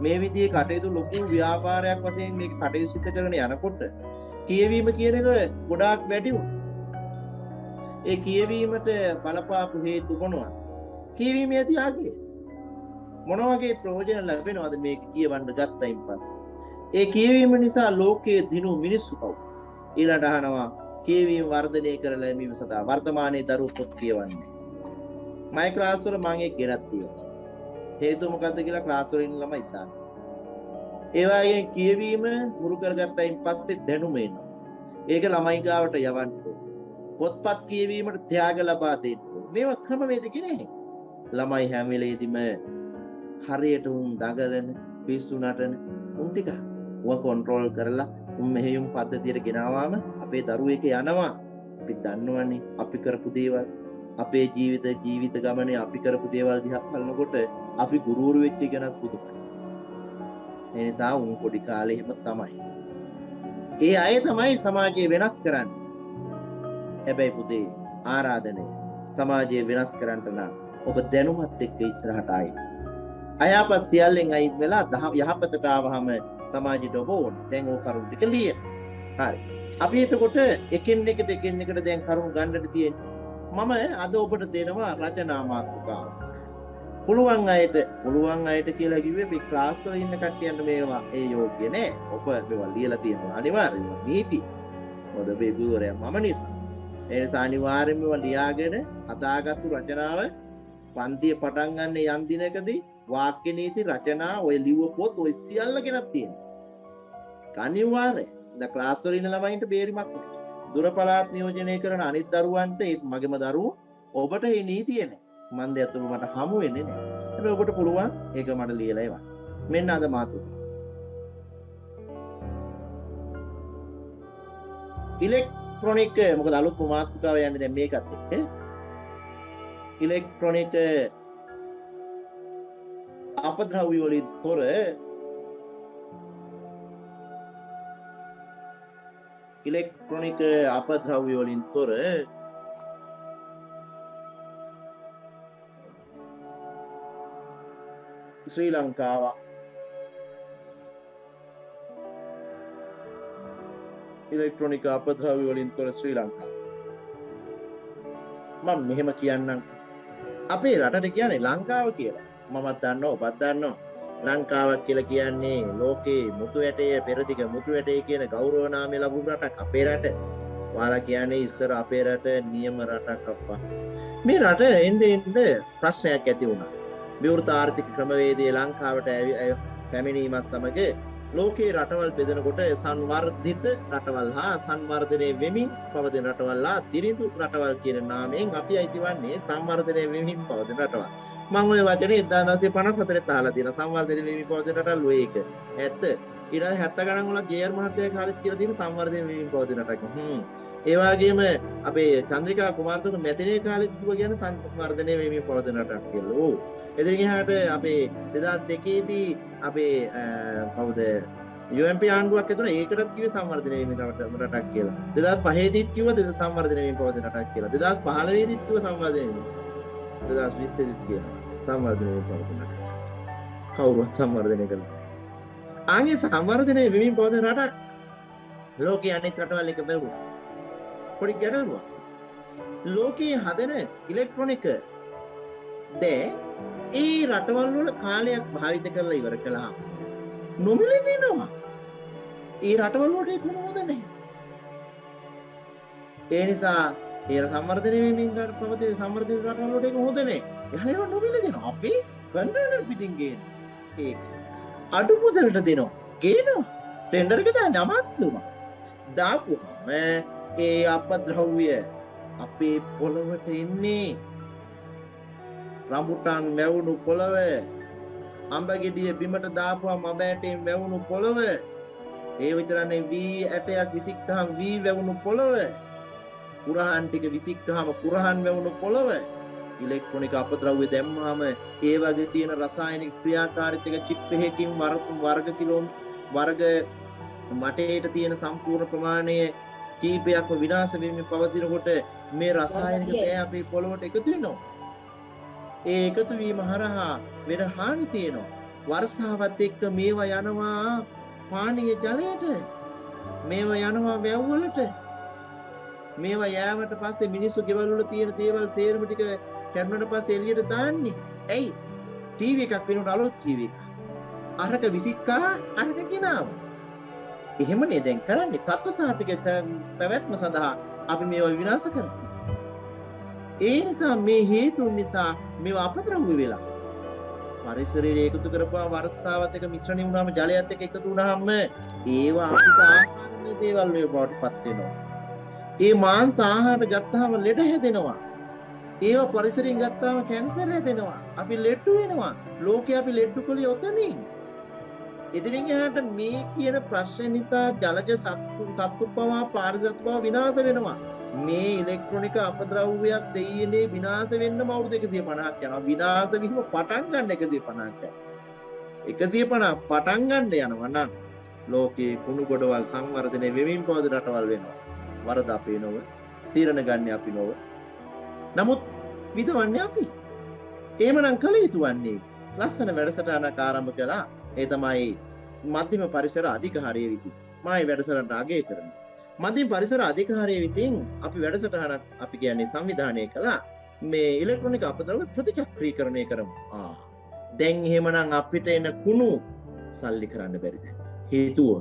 මේ විදිහේ කටයුතු ලොකු ව්‍යාපාරයක් වශයෙන් මේක කටයුතු සිදු කරගෙන යනකොට කියවීම කියන එක ගොඩාක් වැඩි වුණා. ඒ කියවීමට බලපාපු හේතු මොනවද? කියවීමේ තියාගේ මොන වගේ ප්‍රයෝජන ලැබෙනවද මේක කියවන්න ගත්තයින් පස්සේ? ඒ කියවීම නිසා ලෝකයේ දිනු මිනිස්සු කවුද? ඊළඟට අහනවා කියවීම වර්ධනය කරලා ලැබීම සඳහා වර්තමානයේ දරුවෝ පොත් කියවන්නේ. මයි ක්ලාස් වල මම ඒක ගෙනත් තියෙනවා. හේතුව මොකද්ද කියලා ක්ලාස් වල ඉන්න ළමයි හිතන්නේ. ඒ වගේ කියවීම මුරු කරගත්තයින් පස්සේ දැනුම එනවා. ඒක ළමයි ගාවට යවන්න ඕනේ. පොත්පත් කියවීමට ත්‍යාග ලබා දෙන්න ඕනේ. මේවා ක්‍රමවේද කියන්නේ. ළමයි හැම වෙලේදීම හරියට උන් දඟලන පිස්සු නටන උන් ටික ව කන්ට්‍රෝල් කරලා උන් මෙහෙයුම් පද්ධතියට ගෙනාවාම අපේ දරුවෝ එක යනවා. අපි දන්නවනේ අපි කරපු දේවල් අපේ ජීවිත ගමනේ අපි කරපු දේවල් දිහා බලනකොට අපි ගුරුවරු වෙච්ච කෙනෙක් පුදුමයි. ඒ නිසා උන් පොඩි කාලේ එහෙම තමයි. ඒ අය තමයි සමාජය වෙනස් කරන්නේ. හැබැයි පුතේ ආරාධනය සමාජය වෙනස් කරන්න නම් ඔබ දැනුමත් එක්ක ඉස්සරහට ආයි. අයහපත් සියල්ලෙන් අයින් වෙලා යහපතට ආවහම සමාජයට ඔබ ඕනේ. දැන් ඕක කරුණු ටික ලියන්න. හරි. අපි එතකොට එකින් එකට දැන් කරුණු ගන්නට තියෙන්නේ. මම අද ඔබට දෙනවා රචනා මාතෘකාව. පුළුවන් අයට කියලා කිව්වේ මේ ක්ලාස් වල ඉන්න කට්ටියන්ට මේවා ඒ යෝග්‍ය නෑ. ඔබ මේවා ලියලා තියෙනවා අනිවාර්යයෙන්ම නීති. මොකද මේ ගුරුවරයා මම නිසා. ඒ නිසා අනිවාර්යයෙන්ම මේවා ලියාගෙන අදාගත්තු රචනාව පන්තිය පටන් ගන්න යම් දිනකදී වාක්‍ය නීති රචනා ඔය ලිව්ව පොත් ඔය සියල්ල ගෙනත් තියෙනවා. අනිවාර්යයෙන් දැන් ක්ලාස් වල ඉන්න ළමයින්ට බේරිමක් නෑ. දුර පළාත් නියෝජනය කරන අනිත් දරුවන්ට ඒත් මගේම දරුවෝ ඔබට මේ නීතිය නෑ. මන් දෙයතුම මට හමු වෙන්නේ නෑ. හැබැයි ඔබට පුළුවන් ඒක මට ලියලා එවන්න. මෙන්න අද මාතෘකාව. ඉලෙක්ට්‍රොනික මොකද අලුත් මාතෘකාව යන්නේ දැන් මේකත් එක්ක. ඉලෙක්ට්‍රොනික අපද්‍රව්‍ය වලින් තොර ඉලෙක්ට්‍රොනික අපද්‍රව්‍ය වලින් තොර ශ්‍රී ලංකාව ඉලෙක්ට්‍රොනික අපද්‍රව්‍ය වලින් තොර ශ්‍රී ලංකාව මම මෙහෙම කියන්නම්. අපේ රටට කියන්නේ ලංකාව කියලා. මමත් දන්නවා ඔබත් දන්නවා. ලංකාවක් කියලා කියන්නේ ලෝකේ මුතු ඇටේ පෙරදිග මුතු ඇටේ කියන ගෞරව නාමය ලැබුණු රටක් අපේ රට. ඔයාලා කියන්නේ ඉස්සර අපේ රට නියම රටක් අප්පා. මේ රට එන්නේ ප්‍රශ්නයක් ඇති වුණා. විවෘත ආර්ථික ක්‍රමවේදයේ ලංකාවට පැමිණීමත් සමග ලෝකේ රටවල් බෙදනකොට සංවර්ධිත රටවල් හා සංවර්ධනය වෙමින් පවතින රටවල් හා දිරිඳු රටවල් කියන නාමයෙන් අපි අයිතිවන්නේ සංවර්ධනය වෙමින් පවතින රටවල්. මම ওই වචනේ 1954 තාලා තියෙන සංවර්ධනය වෙමින් පවතින රටවල් ඔය එක. ඇත්ත. ඊට 70 ගණන් වල ජේ.ආර් මහත්තයා කාලෙත් කියලා තියෙන සංවර්ධනය වෙමින් පවතින රටක්. ඒ වගේම අපේ චන්ද්‍රිකා කුමාරතුංග මැතිණිය කාලෙත් කිව්වා කියන්නේ සංවර්ධනය වෙමින් පවතින රටක් කියලා. ඔව්. එදිරින් එහාට අපේ 2002 දී අපේ කවුද UMP ආණ්ඩුවක් ඇතුළේ ඒකටත් කිව්වේ සංවර්ධනය වෙමින් රටක් කියලා. 2005 දීත් කිව්වා සංවර්ධනය වෙමින් පවතින රටක් කියලා. 2015 දීත් කිව්වා සංවර්ධනය වෙමින්. 2020 දීත් කියනවා සංවර්ධනය වෙමින් පවතින රටක්. කවුරුවත් සංවර්ධනය කරන්නේ. ආගේ සංවර්ධනය වෙමින් පවතින රටක් ලෝකයේ අනෙක් රටවල් එක බැලුවා. පොඩි ගැටලුවක්. ලෝකයේ හදන ඉලෙක්ට්‍රොනික දේ ඒ රටවල් වල කාලයක් භාවිත කරලා ඉවර කළාම නොමිලේ දෙනවා. ඒ රටවල් වලට ඒක මොනවද නැහැ. ඒ නිසා ඒ සංවර්ධනය වෙමින් පවතින සංවර්ධිත රටවල් වලට ඒක හොඳ නැහැ. එහලා ඒවා නොමිලේ දෙනවා. අපි කන්ටේනර් පිටින් ගේන ඒක අඩු මුදලට දෙනවා. ගේනවා. ටෙන්ඩර් එක දාන්න අමාත්‍යතුමා. දාපුවම ඒ අපද්‍රව්‍ය අපේ පොළවට එන්නේ රඹුටන් වැවුණු පොළව අඹ ගෙඩිය බිමට දාපුවා මබ ඇටෙන් වැවුණු පොළව ඒ විතරනේ වී ඇටයක් විසික්කහම වී වැවුණු පොළව කුරහන් ටික විසික්කහම කුරහන් වැවුණු පොළව ඉලෙක්ට්‍රොනික අපද්‍රව්‍ය දැම්මහම ඒ වගේ තියෙන රසායනික ක්‍රියාකාරීත්වක චිප් එකකින් වර්ග කිලෝ වර්ග මටේට තියෙන සම්පූර්ණ ප්‍රමාණය කීපයක්ම විනාශ වෙමින් පවතිනකොට මේ රසායනික දේ අපේ පොළොවට එකතු වෙනවා. ඒ එකතු වීම හරහා වෙන හානි තියෙනවා. වර්ෂාවත් එක්ක මේවා යනවා පානීය ජලයට. මේවා යනවා වැව් වලට. මේවා යෑමට පස්සේ මිනිස්සු ගෙවල් වල තියෙන දේවල් සේරම ටික කැඩුණාට පස්සේ එළියට දාන්නේ. ඇයි? ටීවී එකක් වෙනුන අලුත් ටීවී එකක්. අරක විසික්කා අරක ගෙනාව. එහෙමනේ දැන් කරන්නේ. තත්ත්ව සාහිත්‍යක පැවැත්ම සඳහා අපි මේවා විනාශ කරනවා. ඒ නිසා මේ හේතුන් නිසා මේවා අපද්‍රව්‍ය වෙලා පරිසරයේ එකතු කරපුවා වර්ෂාවත් එක්ක මිශ්‍රණය වුණාම ජලයත් එක්ක එකතු වුණාම ඒවා අපිට ආහාරයේ දේවල් වලටපත් වෙනවා. ඒ මාංශ ආහාර ගත්තාම ලෙඩ හැදෙනවා. ඒවා පරිසරයෙන් ගත්තාම කැන්සර් හැදෙනවා. අපි ලෙඩ වෙනවා. ලෝකේ අපි ලෙඩ කොලිය ඔතනින්. ඉදිරියෙන් එහාට මේ කියන ප්‍රශ්න නිසා ජලජ සත්තු පවා පාරිසරික පවා විනාශ වෙනවා. මේ ඉලෙක්ට්‍රොනික අපද්‍රව්‍යයක් දෙයියනේ විනාශ වෙන්නම අවුරුදු 150ක් යනවා. විනාශ වීම පටන් ගන්න 150ක් යනවා. 150 පටන් ගන්න යනවා නම් ලෝකයේ කුණු ගොඩවල් සංවර්ධනය වෙමින් පවතින රටවල් වෙනවා. වරද අපේ නොව, තීරණ ගන්න අපි නොව. නමුත් විදවන්නේ අපි. එහෙමනම් කල යුතු වන්නේ ලස්සන වැඩසටහනක් ආරම්භ කළා. ඒ තමයි මධ්‍යම පරිසර අධිකාරිය විසින්. මායි වැඩසටහනට අගය කරනවා. මධ්‍යම පරිසර අධිකාරිය විසින් අපි වැඩසටහනක් අපි කියන්නේ සංවිධානය කළා. මේ ඉලෙක්ට්‍රොනික අපද්‍රව්‍ය ප්‍රතිචක්‍රීකරණය කරමු. දැන් එහෙමනම් අපිට එන කුණු සල්ලි කරන්න බැරිද? හේතුව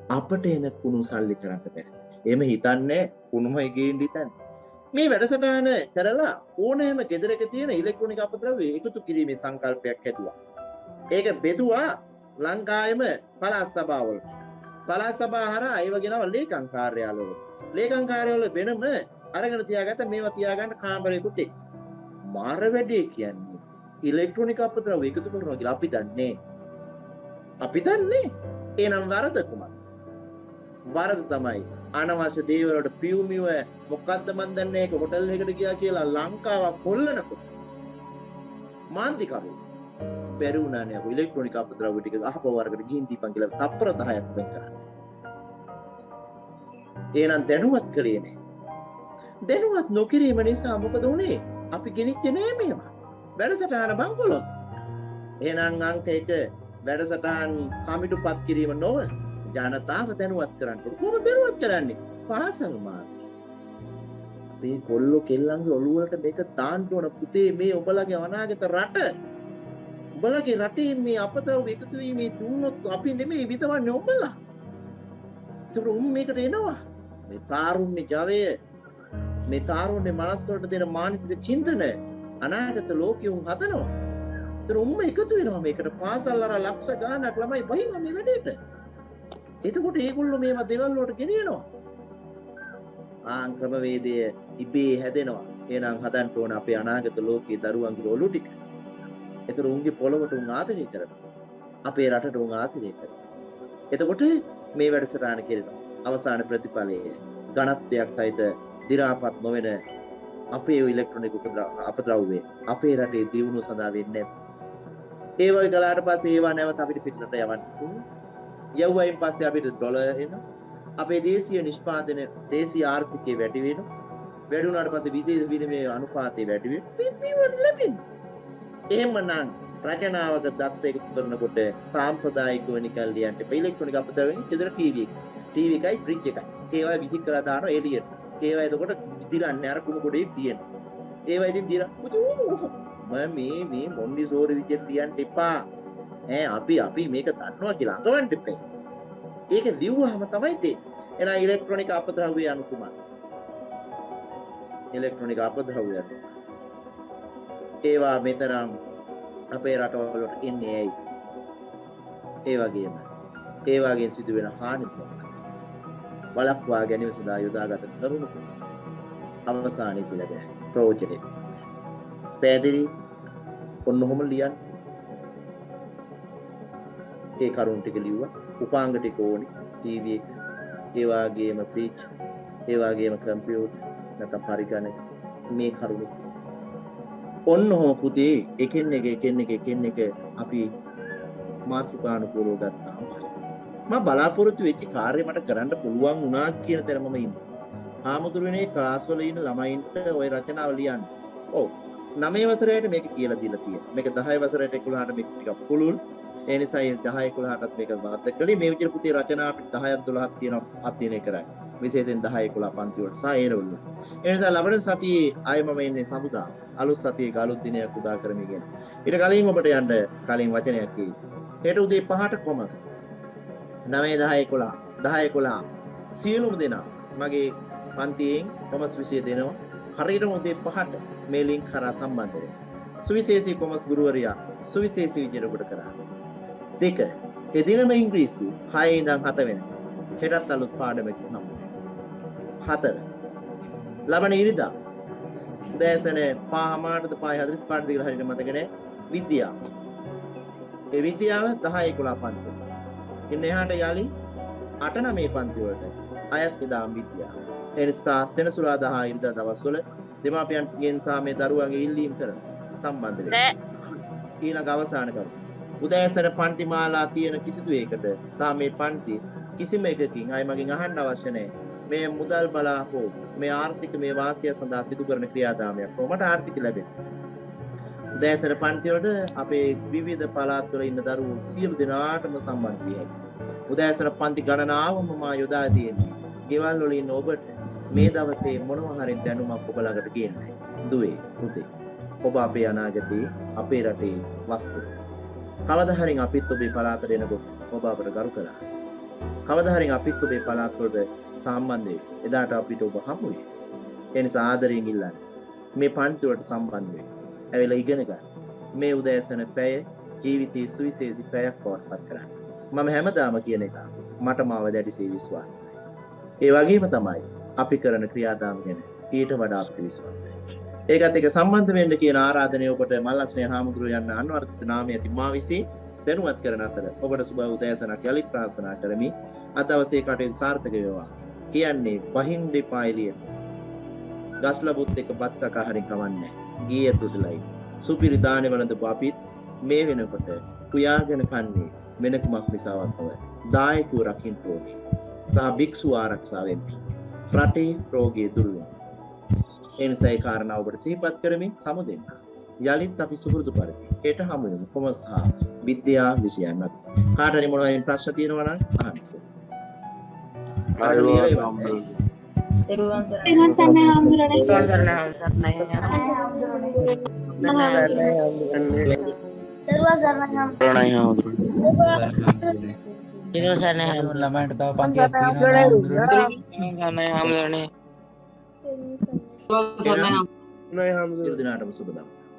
අපට එන කුණු සල්ලි කරන්න බැරිද? එහෙම හිතන්නේ කුණුමයි ගේන්න හිතන්නේ. මේ වැඩසටහන කරලා ඕනෑම ගෙදරක තියෙන ඉලෙක්ට්‍රොනික අපද්‍රව්‍ය එකතු කිරීමේ සංකල්පයක් හැදුවා. ඒක බෙදුවා ලංකාවේම පළාත් සභාවල. පළාත් සභාව හරහා ඒව ගෙනව ලේකම් කාර්යාලවල. ලේකම් කාර්යාලවල වෙනම අරගෙන තියාගත්ත මේවා තියාගන්න කාමරයකට එක්. මාර වැඩේ කියන්නේ ඉලෙක්ට්‍රොනික අපද්‍රව්‍ය එකතු කරනවා කියලා අපි දන්නේ. අපි දන්නේ. එහෙනම් වරද කුමක්ද? වරද තමයි අනවශ්‍ය දේවල් වලට පියුමිව මොකද්ද මන් දන්නේ ඒක හොටල් එකකට ගියා කියලා ලංකාවක් කොල්ලනකොට මාන්ති කරු බැරි වුණානේ අපෝ ඉලෙක්ට්‍රොනික අපද්‍රව්‍ය ටික අහපව වර්ගකට ගිහින් දීපන් කියලා තප්පර 10ක් වෙන් කරන්නේ. එහෙනම් දැනුවත් කළේ නෑ. දැනුවත් නොකිරීම නිසා මොකද වුනේ? අපි ගෙනිච්චේ නෑ මේවා. වැඩසටහන බංකොලොත්. එහෙනම් අංක 1 වැඩසටහන් කමිටුපත් කිරීම නොව ජනතාව දැනුවත් කරන්න. කොහොමද දැනුවත් කරන්නේ? පාසල් මාර්ගය. අපේ කොල්ලෝ කෙල්ලන්ගේ ඔළුව වලට මේක දාන්න ඕන පුතේ මේ ඔබලගේ අනාගත රට. ඔබලගේ රටේ මේ අපතව එකතු වීමේ දුන්නොත් අපි නෙමෙයි විතවන්නේ ඔබලා. ඒතර මේකට එනවා. මේ තාරුණ්‍ය ජවය මේ තාරුණ්‍ය මනස වලට දෙන මානසික චින්තන අනාගත ලෝකෙ උන් හදනවා. ඒතර එකතු වෙනවා මේකට පාසල් අර ලක්ෂ ගාණක් ළමයි බහිනවා මේ වැඩේට. එතකොට ඒගොල්ලෝ මේවා දෙවල් වලට ගෙනියනවා. ක්‍රමවේදය ඉබේ හැදෙනවා. එහෙනම් හදන්න ඕන අපේ අනාගත ලෝකයේ දරුවන්ගේ ඔලු ටික. ඒතර උන්ගේ පොළවට උන් ආදරය කරනවා. අපේ රටට උන් ආදරය කරනවා. එතකොට මේ වැඩසටහන කෙරෙනවා. අවසාන ප්‍රතිඵලයේ ඝනත්වයක් සහිත දි รา පත් නොවන අපේ ඉලෙක්ට්‍රොනික අපද්‍රව්‍ය අපේ රටේ දියුණුව සඳහා වෙන්නේ නැහැ. ඒ වගේ ගලාට පස්සේ ඒවා නැවත අපිට පිටරට යවන්න පුළුවන්. යවුවයින් පස්සේ අපිට ඩොලර් එනවා. අපේ දේශීය නිෂ්පාදන දේශීය ආර්ථිකය වැඩි වෙනවා. වැඩි වුණාට පස්සේ විශේෂ විධිමේ අනුපාතය වැඩි වෙනවා. එහෙමනම් රචනාවක දත්ත එකතු කරනකොට සාම්ප්‍රදායිකව නිකන් ලියන්න එපා. ඉලෙක්ට්‍රොනික අපද්‍රව්‍යයෙන් ගෙදර ටීවී එකයි ෆ්‍රිජ් එකයි. ඒවා විසික් කරලා දානවා එළියට. ඒවා එතකොට දිරන්නේ අර කුණු ගොඩේ තියෙනවා. ඒවා ඉතින් දිර මේ මොන්ඩිසෝරි විදියට ලියන්න එපා. අපි මේක දන්නවා කියලා අඟවන්න එපා. ඒක ලිව්වහම තමයි තේරෙන්නේ. එහෙනම් ඉලෙක්ට්‍රොනික අපද්‍රව්‍ය අනුකුමක්. ඉලෙක්ට්‍රොනික අපද්‍රව්‍ය ඒවා මෙතරම් අපේ රටවල වලට ඉන්නේ ඇයි? ඒ වගේම සිදුවෙන හානි වළක්වා ගැනීම සඳහා යොදාගත කරුණු අවසානයේදී ලැබෙන ප්‍රයෝජනෙ. පැහැදිලි ඔන්නෝම ලියන්න. ඒ කරුණු ටික ලිව්වා. උපාංග ටික ඕනි. ටීවී එක, ඒ වගේම ෆ්‍රිජ්, ඒ වගේම කම්පියුටර් නැත්නම් පරිගණක මේ කරුණු. ඔන්නෝම පුතේ එකින් එක අපි මාතෘකානුකූලව ගත්තා. මම බලාපොරොත්තු වෙච්ච කාර්යය මට කරන්න පුළුවන් වුණා කියන තැන මම ඉන්නේ. ආමුදුරනේ ක්ලාස් වල ඉන්න ළමයින්ට ওই රචනාව ලියන්න. ඔව් 9 වසරේට මේක කියලා දීලා තියෙනවා. මේක 10 වසරේට 11ට මේක ටිකක් පුළුල්. ඒ නිසා 10 11ටත් මේක වාද කළේ මේ විදිහට පුතේ රචනා අපිට 10ක් 12ක් තියෙනවා අධ්‍යයනය කරන්න. විශේෂයෙන් 10 11 පන්ති වලට සහ ඒ ලෙවල් වල. ඒ නිසා ලබන සතියේ ආයෙ මම එන්නේ සමුදා. අලුත් සතියේ අලුත් දිනයක් උදා කරමින් ඉන්නේ. ඊට කලින් ඔබට යන්න කලින් වචනයක් කිව්වේ. හෙට උදේ 5ට කොමස් 9 10 11 10 11 සියලුම දෙනා මගේ පන්තියෙන් කොමස් විෂය දෙනවා. හරියටම උදේ 5ට මේ ලින්ක් කරා සම්බන්ධ වෙන්න. සුවිශේෂී කොමස් ගුරුවරයා සුවිශේෂී විදියට ඔබට කරා. 2 එදිනම ඉංග්‍රීසි 6 ඉඳන් 7 වෙනකම්. හෙටත් අලුත් පාඩමක් හම්බ වෙනවා. 4 ලබන ඉරිදා උදෑසන 5:00ට 5:45 කියලා හරියට මතක නැහැ. විද්‍යාව. ඒ විද්‍යාව 10 11 පන්ති. ඉන්න එහාට යලි 8 9 පන්ති වලට අයත් එදාම විද්‍යාව. ඒ නිසා සෙනසුරාදා හා ඉරිදා දවස්වල දෙමාපියන්ගෙන් සහ මේ දරුවන්ගේ ඉල්ලීම් කරන සම්බන්ධ වෙන්න. ඊළඟ අවසාන කරුණ. උදෑසන පන්ති මාලා තියෙන කිසිදු එකකට සහ මේ පන්ති කිසිම එකකින් අය මගෙන් අහන්න අවශ්‍ය නැහැ. මේ මුදල් බලා හෝ මේ ආර්ථික මේ වාසිය සඳහා සිදු කරන ක්‍රියාදාමයක් කොහොමද ආර්ථික ලැබෙන්නේ? උදෑසන පන්ති වලට අපේ විවිධ පළාත් වල ඉන්න දරුවෝ සියලු දෙනාටම සම්බන්ධ විය හැකියි. උදෑසන පන්ති ගණනාවම මා යොදා තියෙන්නේ. ගෙවල් වල ඉන්න ඔබට මේ දවසේ මොනවා හරි දැනුමක් ඔබ ළඟට ගේන්නයි. දුවේ පුතේ. ඔබ අපේ අනාගතයේ අපේ රටේ වස්තු. කවදා හරි අපිත් ඔබේ පළාතට එනකොට ඔබ අපට ගරු කළා. කවදා හරි අපිත් ඔබේ පළාත් වලට සම්බන්ධ වෙයි. එදාට අපිට ඔබ හමු වෙයි. ඒ නිසා ආදරයෙන් ඉල්ලන්න. මේ පන්ති වලට සම්බන්ධ වෙන්න. ඇවිල්ලා ඉගෙන ගන්න. මේ උදෑසන පැය ජීවිතයේ සුවිශේෂී පැයක් පවත්පත් කරන්න. මම හැමදාම කියන එක මට මාව දැඩිසේ විශ්වාසයි. ඒ වගේම තමයි අපි කරන ක්‍රියාදාම ගැන ඊට වඩා අපිට විශ්වාසයි. ඒකත් එක්ක සම්බන්ධ වෙන්න කියන ආරාධනය ඔබට මල්ලස්නේ හාමුදුරුවෝ යන අනුවර්තිත නාමය ඇති මා විසින් දැනුවත් කරන අතර ඔබට සුබ උදෑසනක් යලිත් ප්‍රාර්ථනා කරමි. අද දවසේ කටයුතු සාර්ථක වේවා. කියන්නේ වහින් දෙපා එළියට. ගස් ලැබුත් එක බත් කකා හරින් කවන්නේ. ගිය තුඩලයි. සුපිරි දානේ වළඳපු අපිත් මේ වෙනකොට කුයාගෙන කන්නේ වෙනකමක් නිසාවත් නොවේ. දායකව රකින්න ඕනේ. සහ භික්ෂු ආරක්ෂාවෙන් රටේ රෝගී දුරු වෙනවා. ඒ නිසා ඒ කාරණා ඔබට සිහිපත් කරමින් සමුදෙන්න. යලිත් අපි සුහුරුදු පරිදි හෙට හමු වෙමු. කොමස් හා විද්‍යා විෂයන් අත. කාට හරි මොනවා ප්‍රශ්න තියෙනවා නම් අහන්න. තෙරුවන් සරණයි. තෙරුවන් සරණයි හාමුදුරනේ. තෙරුවන් සරණයි. තෙරුවන් සරණයි. ළමයින්ට තව පන්තියක් තියෙනවා හාමුදුරනේ. සියලු දිනාටම සුබ දවසක්.